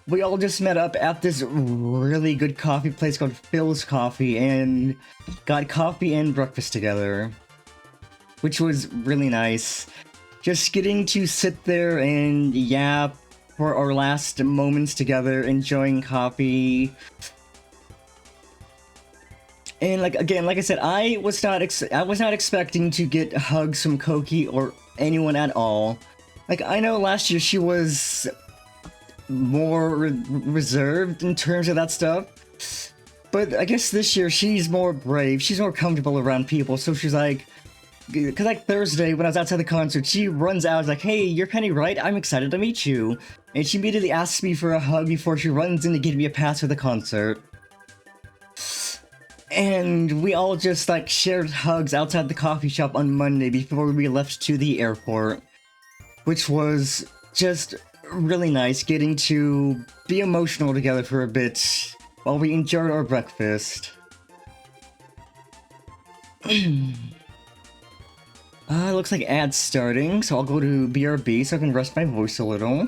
Speaker 1: we all just met up at this really good coffee place called Phil's Coffee and got coffee and breakfast together, which was really nice. Just getting to sit there and yap for our last moments together, enjoying coffee. And like I said, I was not expecting to get hugs from Koki or anyone at all. Like, I know last year she was more reserved in terms of that stuff, but I guess this year she's more brave, she's more comfortable around people, so she's like, because like Thursday when I was outside the concert, she runs out like, hey, you're Penny, right? I'm excited to meet you. And she immediately asks me for a hug before she runs in to give me a pass for the concert. And we all just like shared hugs outside the coffee shop on Monday before we left to the airport, which was just really nice, getting to be emotional together for a bit while we enjoyed our breakfast. Looks like ads starting, so I'll go to BRB so I can rest my voice a little.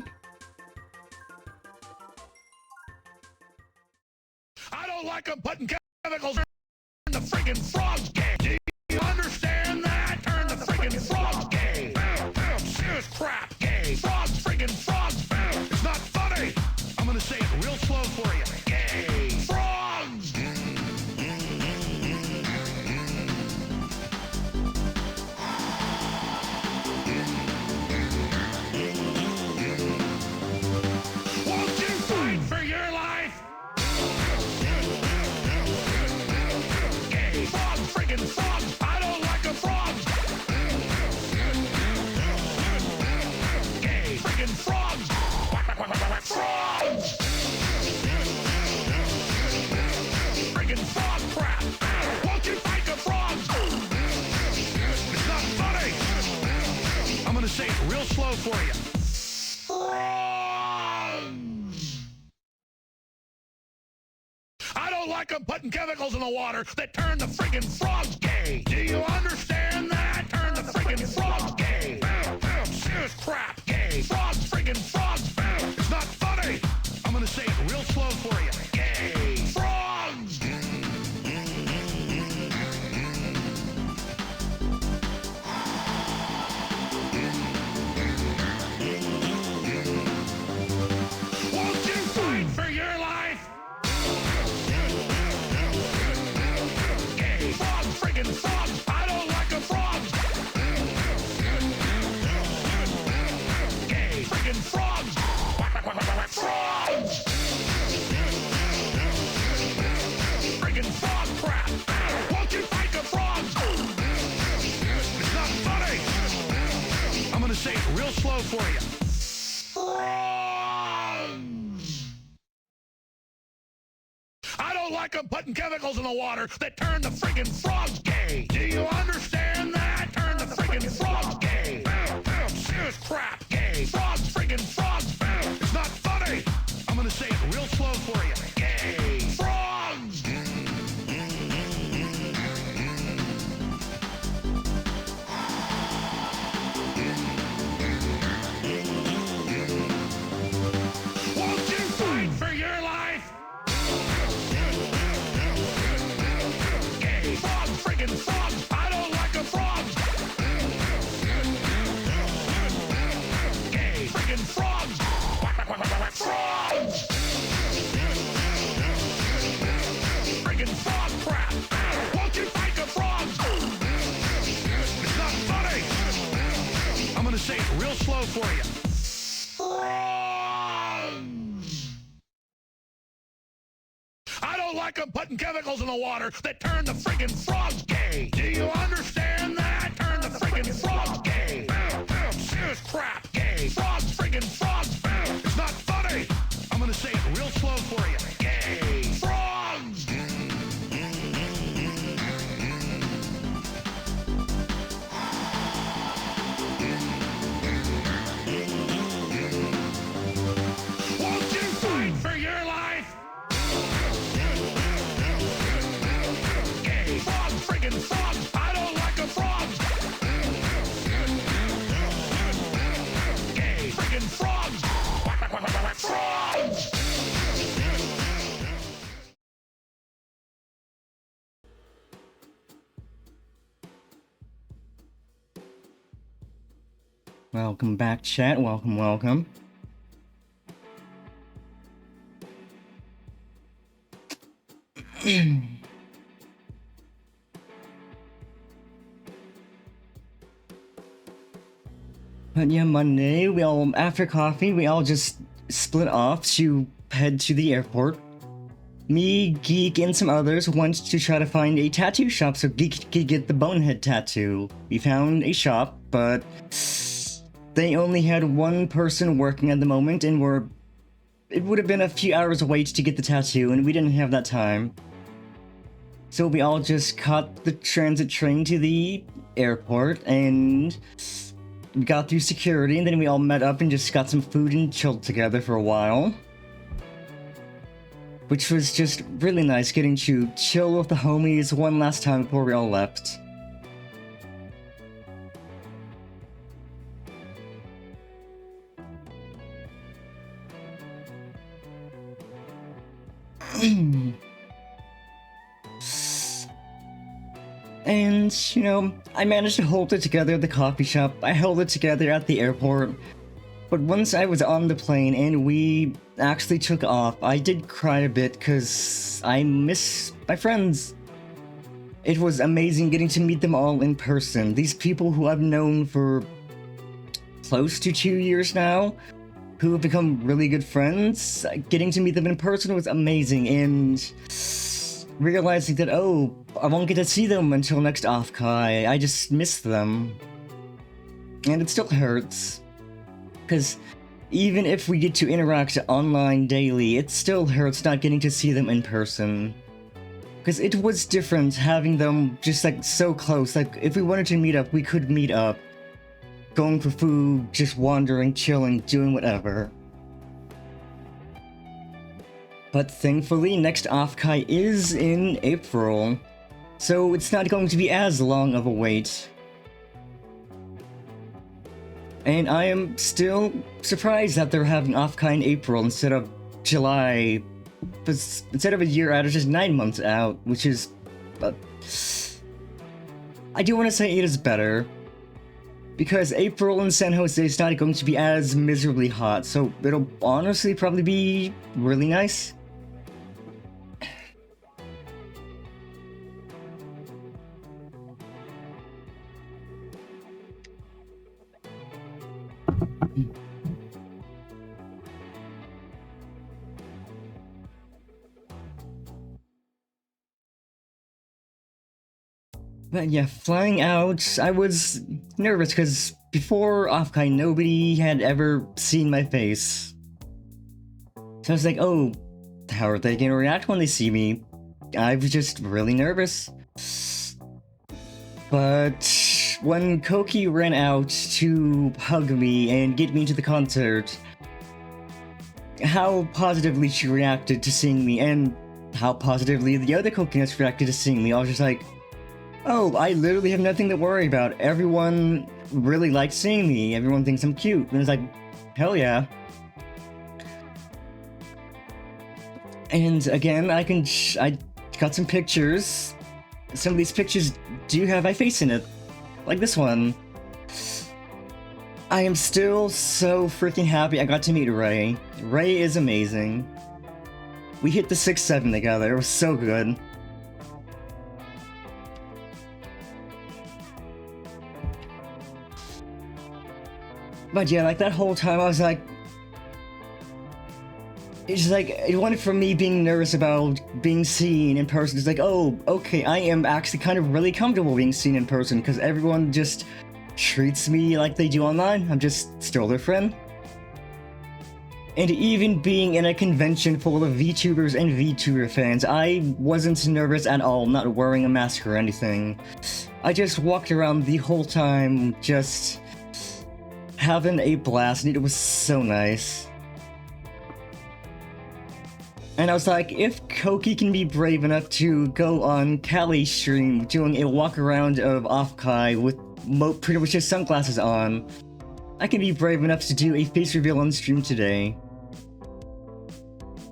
Speaker 2: I don't like them putting chemicals in the friggin' frog's game. Do you understand that? Turn the friggin' frog's game. Serious crap game. Frogs, friggin' frogs. It's not funny. I'm gonna say it real slow for you. Gay frogs. Won't you fight for your life? Gay frogs, friggin' frogs. I don't like a frog. Gay friggin' frogs. Frogs. Friggin' frog crap. Won't you fight the frogs? It's not funny. I'm gonna say it real slow for you. Frogs. I don't don't like them putting chemicals in the water that turn the friggin' frogs gay. Do you understand that? Turn the friggin' frogs gay. Serious crap gay. Frogs, friggin' frogs. It's not funny. I'm gonna say it real slow for you. Gay. Frogs. Won't you fight for your life? Gay. Frogs, friggin' frogs. I don't like a frog. Gay. Friggin' frogs. Frogs. Friggin' frog crap. Won't you fight the frogs? It's not funny. I'm gonna say it real slow for you. Frogs. I don't like them putting chemicals in the water that turn the friggin' frogs gay. Do you understand that? Turn the friggin' frogs gay. Serious crap gay. Frogs, friggin' frogs. It's not funny. I'm gonna say it real slow for you. Gay. Frogs. Won't you fight for your life? Gay. Frogs, friggin' frogs. I don't like a frog. Gay. Friggin' frogs. Frogs. Friggin' frog crap. Won't you fight the frogs? It's not funny. I'm gonna say it real slow for you. Frogs. I don't like them putting chemicals in the water that turn the friggin' frogs gay. Do you understand that? Turn the friggin' frogs gay. Serious crap gay. Frogs, friggin' frogs. It's not funny. I'm gonna say it real slow for you. Gay. Frogs. Won't you fight for your life? Gay. Frogs, friggin' frogs. I don't like a frog. Gay. Friggin' frogs. Frogs.
Speaker 1: Welcome back, chat. Welcome, welcome. But yeah, Monday, we all, after coffee, we all just split off to head to the airport. Me, Geek, and some others went to try to find a tattoo shop so Geek could get the bonehead tattoo. We found a shop, but they only had one person working at the moment, and it would have been a few hours wait to get the tattoo, and we didn't have that time. So we all just caught the transit train to the airport, and we got through security, and then we all met up and just got some food and chilled together for a while. Which was just really nice, getting to chill with the homies one last time before we all left. And, you know, I managed to hold it together at the coffee shop, I held it together at the airport, but once I was on the plane and we actually took off, I did cry a bit because I miss my friends. It was amazing getting to meet them all in person. These people who I've known for close to 2 years now, who have become really good friends, getting to meet them in person was amazing, and realizing that, oh, I won't get to see them until next OffKai, I just miss them. And it still hurts, because even if we get to interact online daily, it still hurts not getting to see them in person. Because it was different having them just like so close, like if we wanted to meet up, we could meet up. Going for food, just wandering, chilling, doing whatever. But thankfully, next OffKai is in April, so it's not going to be as long of a wait. And I am still surprised that they're having OffKai in April instead of July. But instead of a year out, it's just 9 months out, which is... I do want to say it is better. Because April in San Jose is not going to be as miserably hot, so it'll honestly probably be really nice. But yeah, flying out, I was nervous because before OffKai, nobody had ever seen my face. So I was like, oh, how are they gonna react when they see me? I was just really nervous. But when Koki ran out to hug me and get me into the concert, how positively she reacted to seeing me and how positively the other Kokinuts reacted to seeing me, I was just like, oh, I literally have nothing to worry about. Everyone really likes seeing me. Everyone thinks I'm cute. And it's like, hell yeah. And again, I got some pictures. Some of these pictures do have my face in it. Like this one. I am still so freaking happy I got to meet Ray. Ray is amazing. We hit the 6-7 together. It was so good. But yeah, like that whole time I was like... It's just like, it went from me being nervous about being seen in person. It's like, oh, okay, I am actually kind of really comfortable being seen in person because everyone just treats me like they do online. I'm just still their friend. And even being in a convention full of VTubers and VTuber fans, I wasn't nervous at all, not wearing a mask or anything. I just walked around the whole time, just having a blast, and it was so nice. And I was like, if Koki can be brave enough to go on Kali's stream doing a walk around of OffKai with pretty much just sunglasses on, I can be brave enough to do a face reveal on stream today.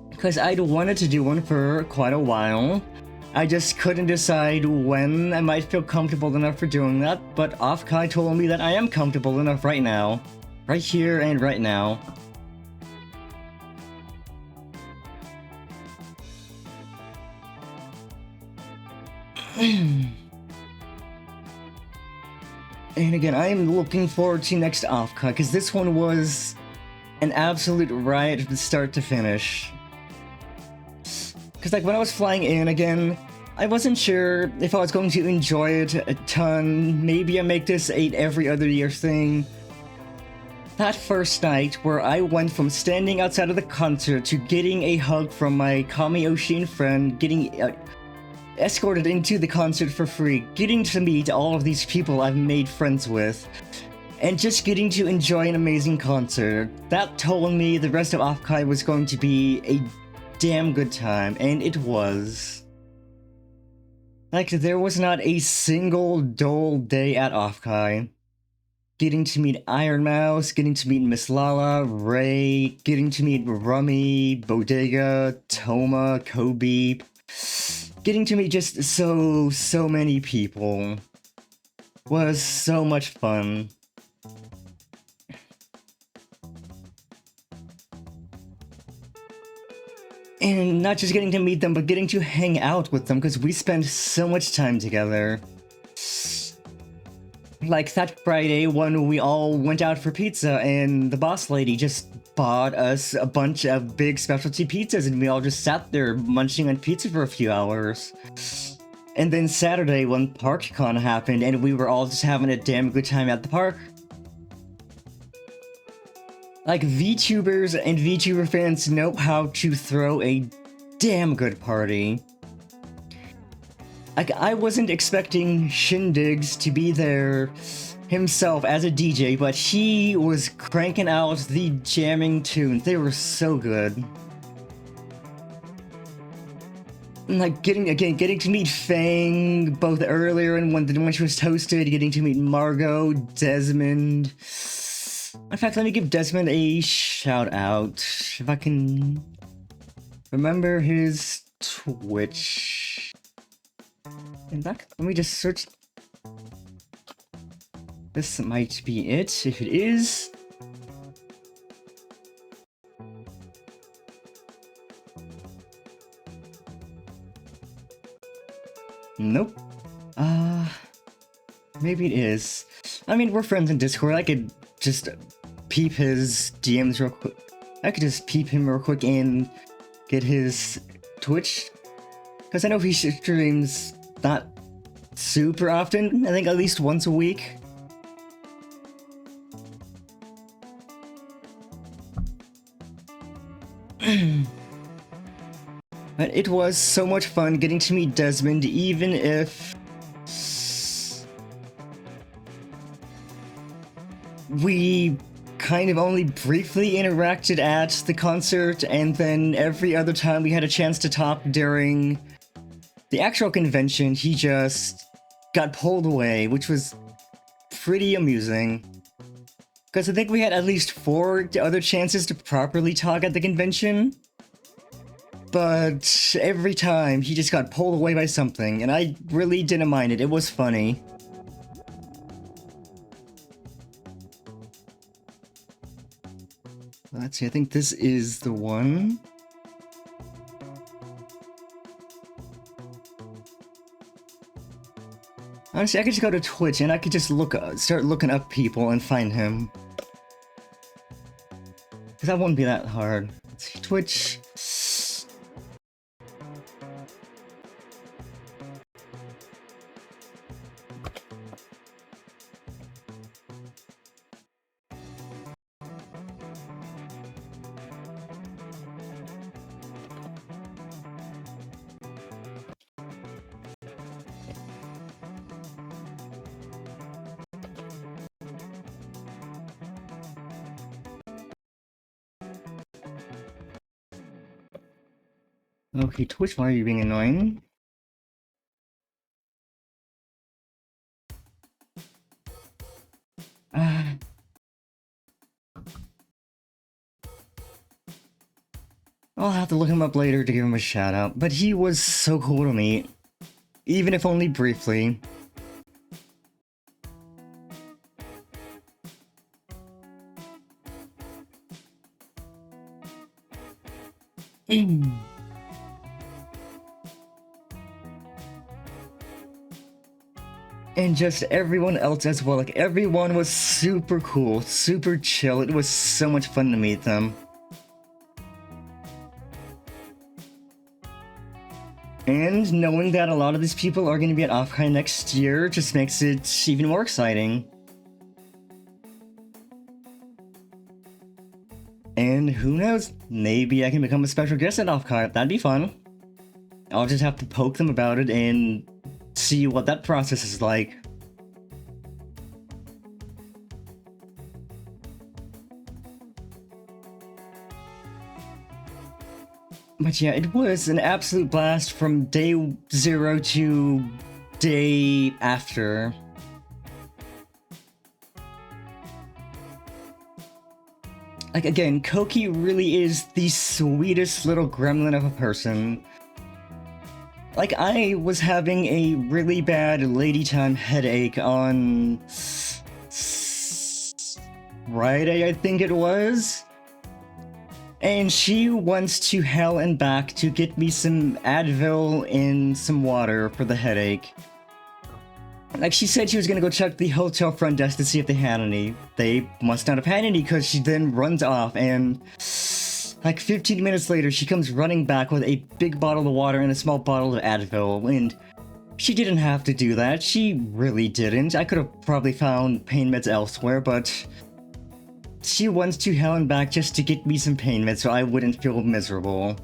Speaker 1: Because I'd wanted to do one for quite a while. I just couldn't decide when I might feel comfortable enough for doing that, but OffKai told me that I am comfortable enough right now. Right here and right now. And again, I am looking forward to next OffKai, because this one was an absolute riot from start to finish. Because like when I was flying in again, I wasn't sure if I was going to enjoy it a ton. Maybe I make this a every other year thing. That first night where I went from standing outside of the concert to getting a hug from my Kami Oshin friend, getting escorted into the concert for free, getting to meet all of these people I've made friends with, and just getting to enjoy an amazing concert, that told me the rest of OffKai was going to be a damn good time, and it was. Like, there was not a single dull day at OffKai. Getting to meet Iron Mouse, getting to meet Miss Lala, Ray, getting to meet Rummy, Bodega, Toma, Kobe, getting to meet just so many people was so much fun. And not just getting to meet them, but getting to hang out with them, because we spent so much time together. Like that Friday when we all went out for pizza and the boss lady just bought us a bunch of big specialty pizzas and we all just sat there munching on pizza for a few hours. And then Saturday when ParkCon happened and we were all just having a damn good time at the park. Like, VTubers and VTuber fans know how to throw a damn good party. Like, I wasn't expecting Shindigs to be there himself as a DJ, but he was cranking out the jamming tunes. They were so good. like getting to meet Fang both earlier and when she was toasted, getting to meet Margot, Desmond. In fact, let me give Desmond a shout out if I can remember his Twitch. In fact, let me just search. This might be it. If it is. Nope. Maybe it is. I mean, we're friends in Discord. I could just peep his DMs real quick. I could just peep him real quick and get his Twitch. Because I know he streams not super often. I think at least once a week. But it was so much fun getting to meet Desmond, even if we kind of only briefly interacted at the concert, and then every other time we had a chance to talk during the actual convention, he just got pulled away, which was pretty amusing. Because I think we had at least 4 other chances to properly talk at the convention. But every time, he just got pulled away by something, and I really didn't mind it. It was funny. Let's see, I think this is the one. Honestly, I could just go to Twitch, and I could just start looking up people and find him. Because that wouldn't be that hard. Let's see, Twitch. Okay, Twitch, why are you being annoying? I'll have to look him up later to give him a shout out, but he was so cool to meet, even if only briefly. And just everyone else as well, like everyone was super cool, super chill. It was so much fun to meet them. And knowing that a lot of these people are going to be at OffKai next year just makes it even more exciting. And who knows, maybe I can become a special guest at OffKai. That'd be fun. I'll just have to poke them about it and see what that process is like. But yeah, it was an absolute blast from day 0 to day after. Like, again, Koki really is the sweetest little gremlin of a person. Like, I was having a really bad lady time headache on Friday, I think it was. And she wants to hell and back to get me some Advil and some water for the headache. Like, she said she was gonna go check the hotel front desk to see if they had any. They must not have had any, because she then runs off, and like 15 minutes later, she comes running back with a big bottle of water and a small bottle of Advil, and she didn't have to do that. She really didn't. I could have probably found pain meds elsewhere, but she wants to hell and back just to get me some pain meds so I wouldn't feel miserable.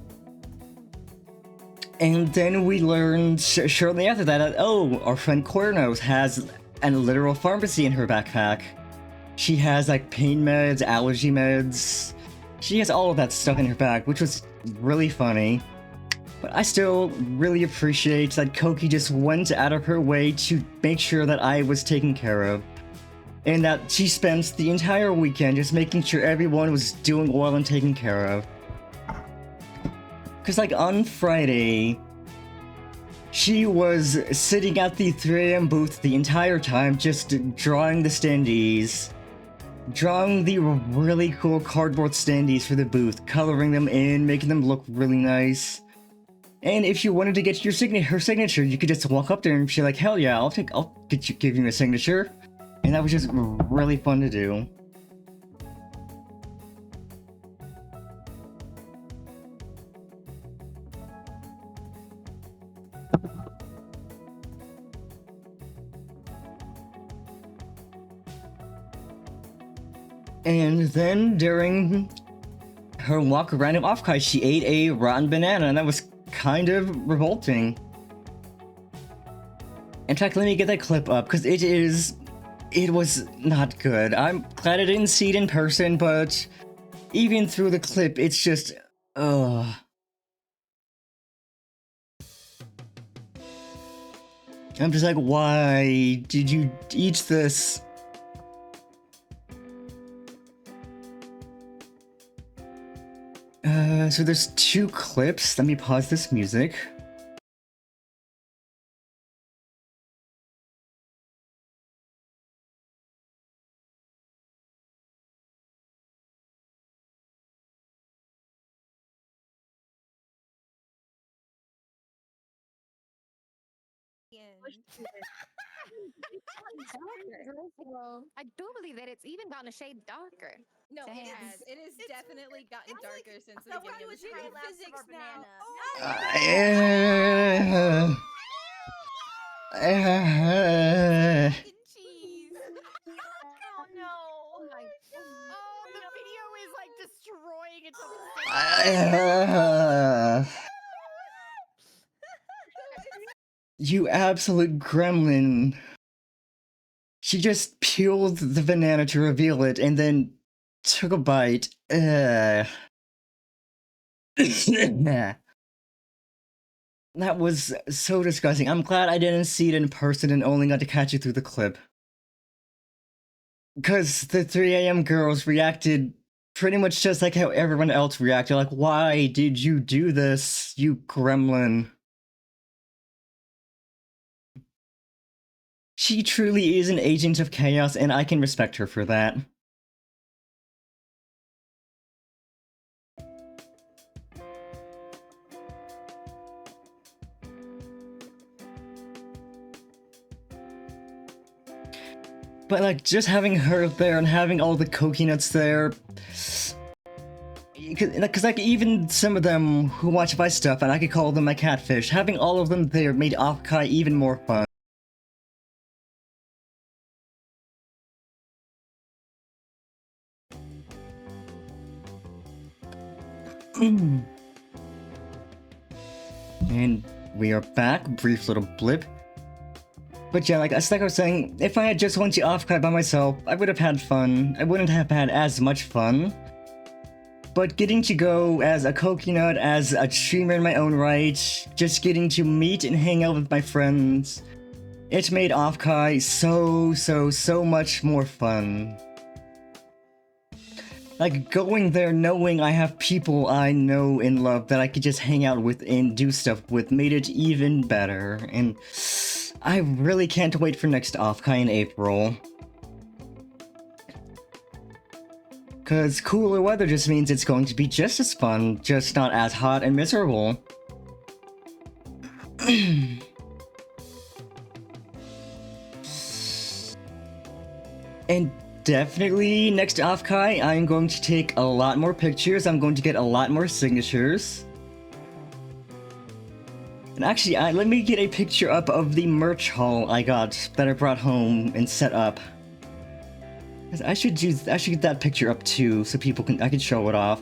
Speaker 1: And then we learned shortly after that, oh, our friend Cornos has a literal pharmacy in her backpack. She has like pain meds, allergy meds. She has all of that stuff in her bag, which was really funny. But I still really appreciate that Koki just went out of her way to make sure that I was taken care of. And that she spent the entire weekend just making sure everyone was doing well and taken care of. Cause like on Friday, she was sitting at the 3 AM booth the entire time just drawing the standees. Drawing the really cool cardboard standees for the booth, coloring them in, making them look really nice. And if you wanted to get her signature, you could just walk up there and be like, "Hell yeah, I'll give you a signature." And that was just really fun to do. And then during her walk around in OffKai, she ate a rotten banana, and that was kind of revolting. In fact, let me get that clip up, because it was not good. I'm glad I didn't see it in person, but even through the clip, it's just, ugh. I'm just like, why did you eat this? So there's 2 clips. Let me pause this music.
Speaker 3: I do believe that it's even gotten a shade darker.
Speaker 4: No,
Speaker 3: Damn.
Speaker 4: it is definitely gotten darker since the
Speaker 5: So we're
Speaker 4: beginning of the
Speaker 5: doing
Speaker 4: stream.
Speaker 5: physics now. Cheese. Oh no.
Speaker 3: Oh my
Speaker 5: Oh, the video is like destroying itself.
Speaker 1: You absolute gremlin. She just peeled the banana to reveal it and then took a bite. That was so disgusting. I'm glad I didn't see it in person and only got to catch it through the clip. Because the 3 AM girls reacted pretty much just like how everyone else reacted. Like, why did you do this, you gremlin? She truly is an agent of chaos, and I can respect her for that. But like, just having her there and having all the coconuts there, because like even some of them who watch my stuff, and I could call them my catfish, having all of them there made OffKai even more fun. And we are back. Brief little blip. But yeah, like I was saying, if I had just went to OffKai by myself, I would have had fun. I wouldn't have had as much fun. But getting to go as a coconut, as a streamer in my own right, just getting to meet and hang out with my friends, it made OffKai so much more fun. Like, going there knowing I have people I know and love that I could just hang out with and do stuff with made it even better, and I really can't wait for next OffKai in April. Cause cooler weather just means it's going to be just as fun, just not as hot and miserable. And definitely next OffKai, I'm going to take a lot more pictures, I'm going to get a lot more signatures. And actually, let me get a picture up of the merch haul I got that I brought home and set up. I should get that picture up too, so I can show it off.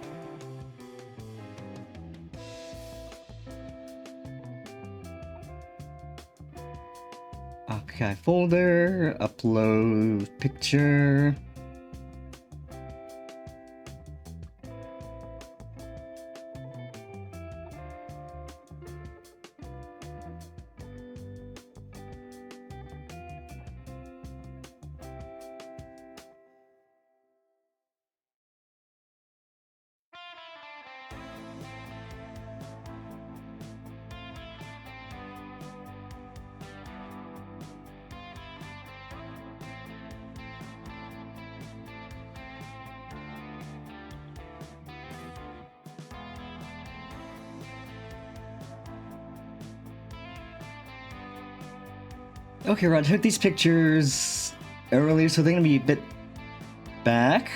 Speaker 1: OffKai folder, upload picture. Okay, Rod, I took these pictures earlier, so they're gonna be a bit back.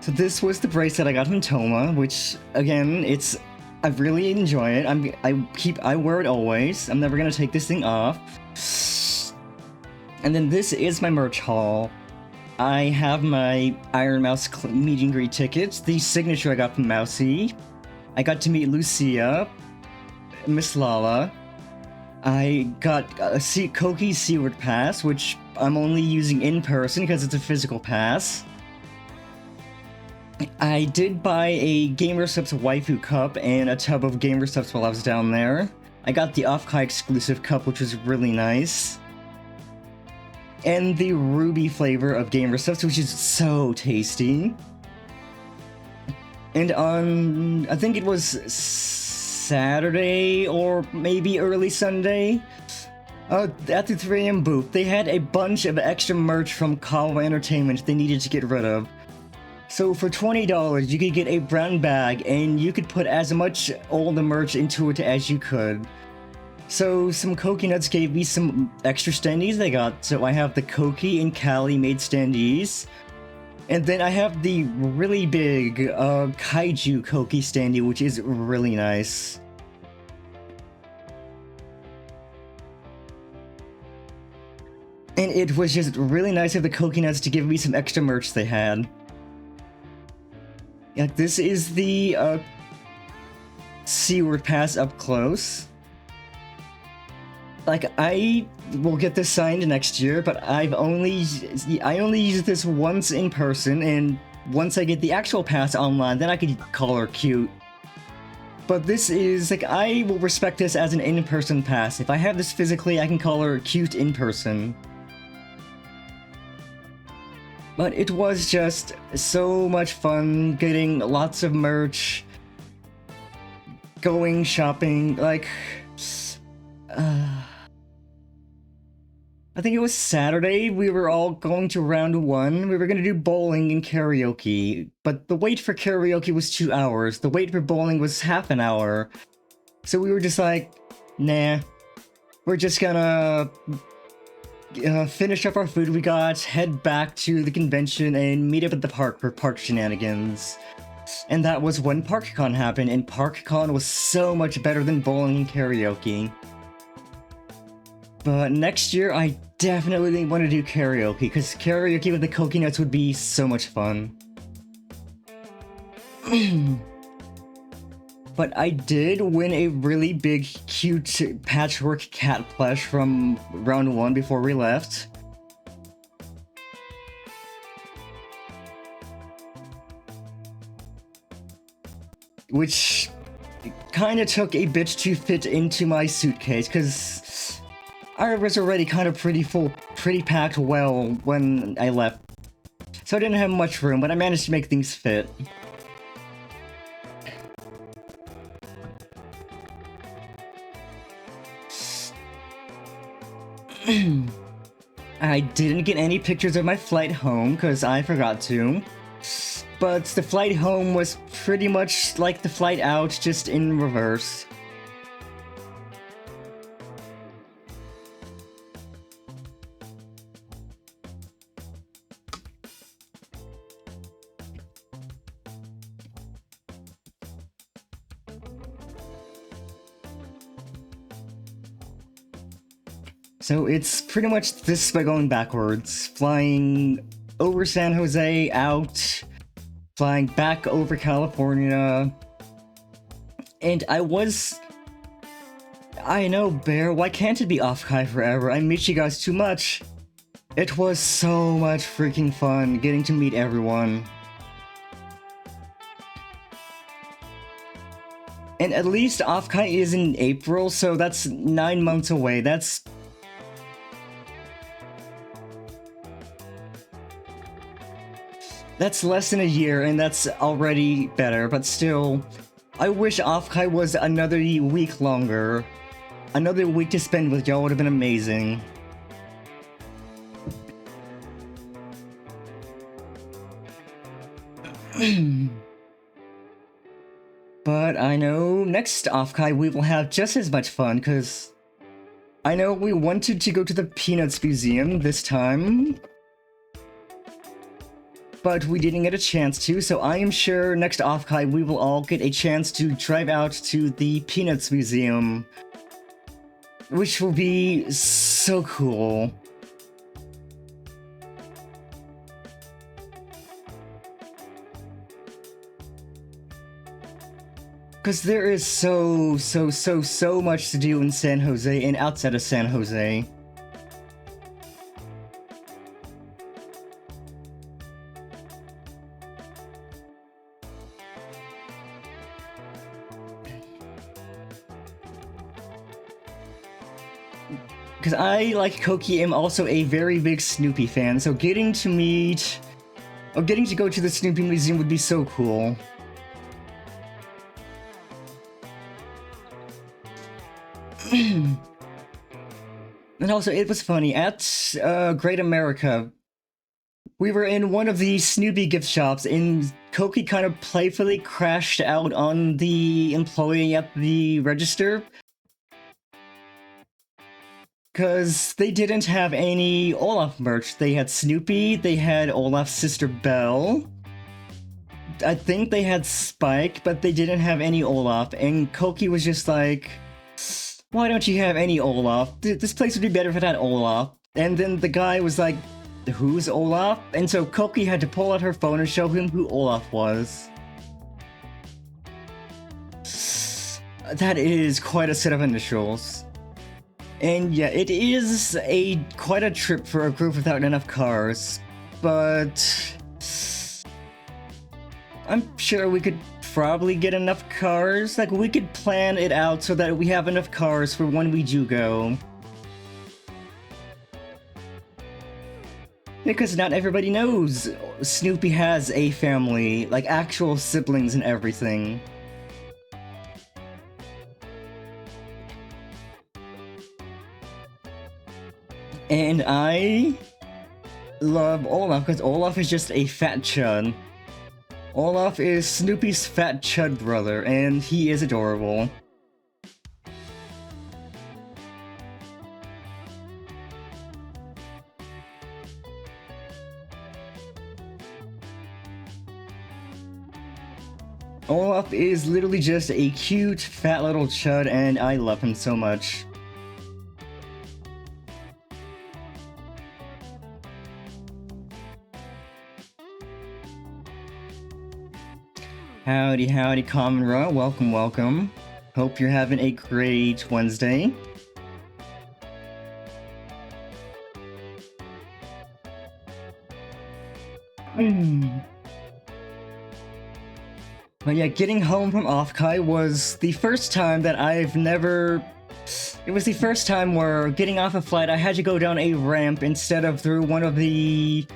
Speaker 1: So this was the bracelet I got from Toma, which again, I really enjoy it. I wear it always. I'm never gonna take this thing off. And then this is my merch haul. I have my Iron Mouse meet and greet tickets, the signature I got from Mousy. I got to meet Lucia, Miss Lala. I got a Koki's Seaward Pass, which I'm only using in person because it's a physical pass. I did buy a GamerSupps waifu cup and a tub of GamerSupps while I was down there. I got the OffKai exclusive cup, which was really nice. And the ruby flavor of GamerSupps, which is so tasty. And on, I think it was Saturday or maybe early Sunday, at the 3AM booth, they had a bunch of extra merch from Kawa Entertainment they needed to get rid of. So for $20, you could get a brown bag, and you could put as much all the merch into it as you could. So some Coconuts gave me some extra standees they got. So I have the Koki and Kali made standees. And then I have the really big Kaiju Koki standee, which is really nice. And it was just really nice of the Coconuts to give me some extra merch they had. Yeah, this is the Seaward Pass up close. Like, I will get this signed next year, but I only used this once in person, and once I get the actual pass online, then I could call her cute. But this is, like, I will respect this as an in-person pass. If I have this physically, I can call her cute in person. But it was just so much fun getting lots of merch, going shopping, like, I think it was Saturday, we were all going to round 1, we were gonna do bowling and karaoke, but the wait for karaoke was 2 hours, the wait for bowling was half an hour, so we were just like, nah, we're just gonna finish up our food we got, head back to the convention, and meet up at the park for park shenanigans. And that was when ParkCon happened, and ParkCon was so much better than bowling and karaoke. But next year, I definitely want to do karaoke, because karaoke with the Coconuts would be so much fun. But I did win a really big, cute patchwork cat plush from round 1 before we left. Which kinda took a bit to fit into my suitcase, because I was already kind of pretty packed well when I left. So I didn't have much room, but I managed to make things fit. I didn't get any pictures of my flight home, because I forgot to. But the flight home was pretty much like the flight out, just in reverse. So it's pretty much this by going backwards. Flying over San Jose, out, flying back over California. And I know, Bear, why can't it be OffKai forever? I miss you guys too much. It was so much freaking fun getting to meet everyone. And at least OffKai is in April, so that's 9 months away. That's less than a year, and that's already better, but still, I wish OffKai was another week longer. Another week to spend with y'all would have been amazing. But I know next OffKai we will have just as much fun, because I know we wanted to go to the Peanuts Museum this time, but we didn't get a chance to, so I am sure next OffKai we will all get a chance to drive out to the Peanuts Museum, which will be so cool. Because there is so much to do in San Jose and outside of San Jose. Because I, like Koki, am also a very big Snoopy fan, so getting to go to the Snoopy Museum would be so cool. And also, it was funny, at Great America, we were in one of the Snoopy gift shops, and Koki kind of playfully crashed out on the employee at the register, because they didn't have any Olaf merch. They had Snoopy, they had Olaf's sister Belle, I think they had Spike, but they didn't have any Olaf, and Koki was just like, why don't you have any Olaf? This place would be better if it had Olaf. And then the guy was like, who's Olaf? And so Koki had to pull out her phone and show him who Olaf was. That is quite a set of initials. And yeah, it is quite a trip for a group without enough cars, but I'm sure we could probably get enough cars. Like, we could plan it out so that we have enough cars for when we do go. Because not everybody knows Snoopy has a family, like actual siblings and everything. And I love Olaf, because Olaf is just a fat chud. Olaf is Snoopy's fat chud brother, and he is adorable. Olaf is literally just a cute, fat little chud, and I love him so much. Howdy, howdy, Common Raw. Welcome, welcome. Hope you're having a great Wednesday. But yeah, getting home from OffKai was the first time that I've never... It was the first time where getting off a flight, I had to go down a ramp instead of through one of the...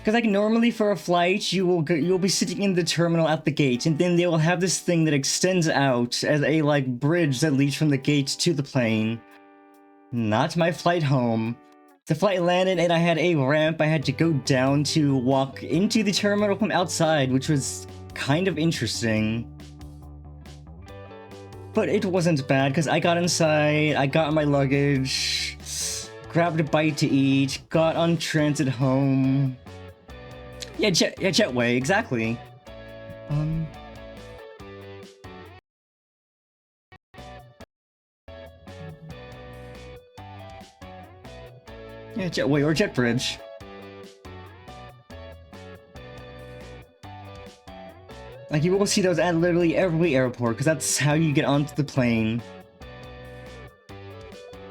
Speaker 1: Because like normally for a flight, you'll be sitting in the terminal at the gate, and then they will have this thing that extends out as a like bridge that leads from the gate to the plane. Not my flight home. The flight landed and I had a ramp I had to go down to walk into the terminal from outside, which was kind of interesting. But it wasn't bad, because I got inside, I got my luggage, grabbed a bite to eat, got on transit home. Yeah, jetway, exactly. Yeah, jetway or jet bridge. Like, you will see those at literally every airport, because that's how you get onto the plane.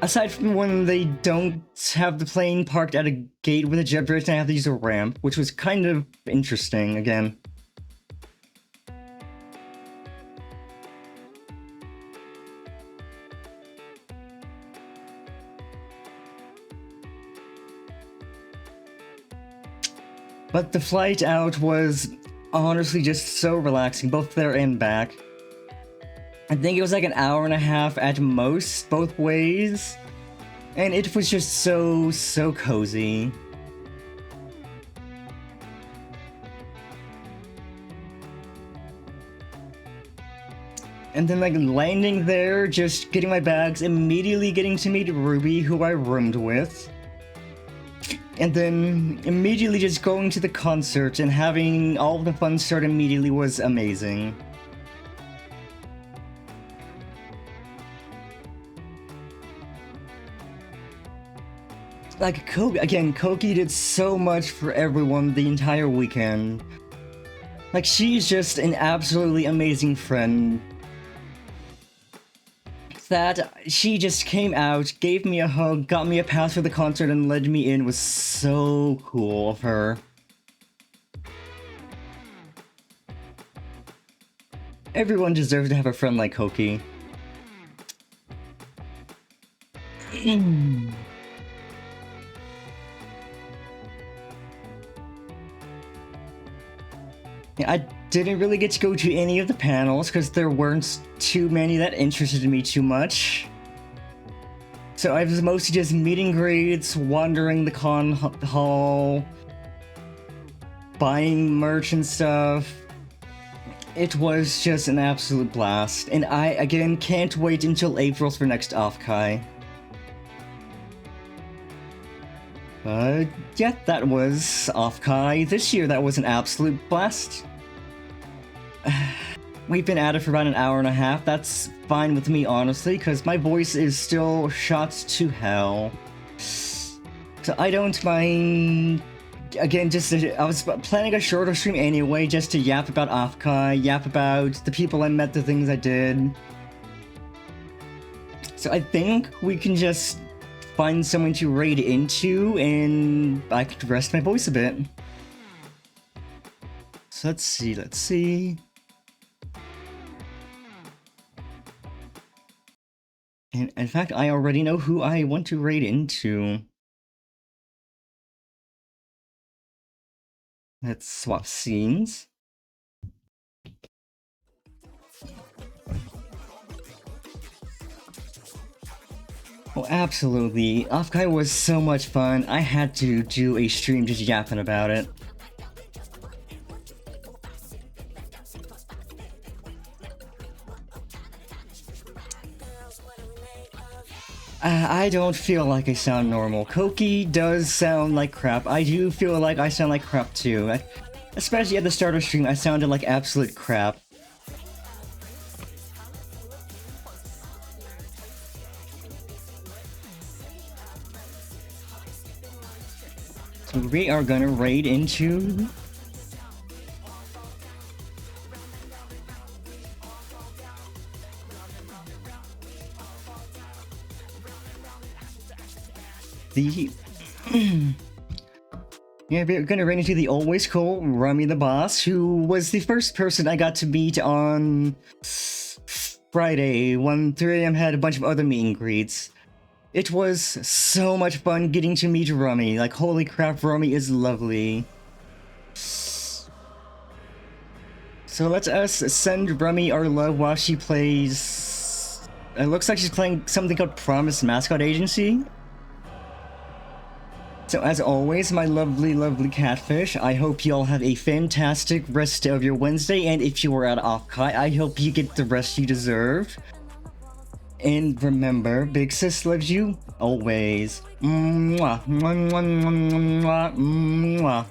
Speaker 1: Aside from when they don't have the plane parked at a gate with a jet bridge and I have to use a ramp, which was kind of interesting, again. But the flight out was honestly just so relaxing, both there and back. I think it was like an hour and a half at most, both ways. And it was just so cozy. And then, like, landing there, just getting my bags, immediately getting to meet Ruby, who I roomed with. And then immediately just going to the concert and having all of the fun start immediately was amazing. Like, Koki did so much for everyone the entire weekend. Like, she's just an absolutely amazing friend. That she just came out, gave me a hug, got me a pass for the concert, and led me in was so cool of her. Everyone deserves to have a friend like Koki. I didn't really get to go to any of the panels because there weren't too many that interested me too much. So I was mostly just meeting greets, wandering the con hall, buying merch and stuff. It was just an absolute blast, and I, again, can't wait until April for next OffKai. Yeah, that was OffKai. This year, that was an absolute blast. We've been at it for about an hour and a half. That's fine with me, honestly, because my voice is still shot to hell. So I don't mind. Again, I was planning a shorter stream anyway, just to yap about OffKai, yap about the people I met, the things I did. So I think we can just find someone to raid into, and I could rest my voice a bit. So let's see. And in fact, I already know who I want to raid into. Let's swap scenes. Oh, absolutely. OffKai was so much fun. I had to do a stream just yapping about it. I don't feel like I sound normal. Koki does sound like crap. I do feel like I sound like crap too. Especially at the start of stream, I sounded like absolute crap. So we are gonna raid into... Yeah, we're gonna run into the always cool Rummy the Boss, who was the first person I got to meet on Friday when 3 AM had a bunch of other meet and greets. It was so much fun getting to meet Rummy. Like, holy crap, Rummy is lovely. So let us send Rummy our love while she plays... It looks like she's playing something called Promise Mascot Agency. So as always, my lovely, lovely catfish, I hope you all have a fantastic rest of your Wednesday, and if you are at OffKai, I hope you get the rest you deserve. And remember, Big Sis loves you always. Mwah, mwah, mwah, mwah, mwah, mwah.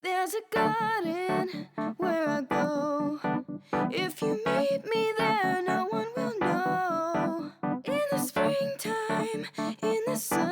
Speaker 6: There's a garden where I go. If you meet me there, no one will know. In the springtime, in the sun.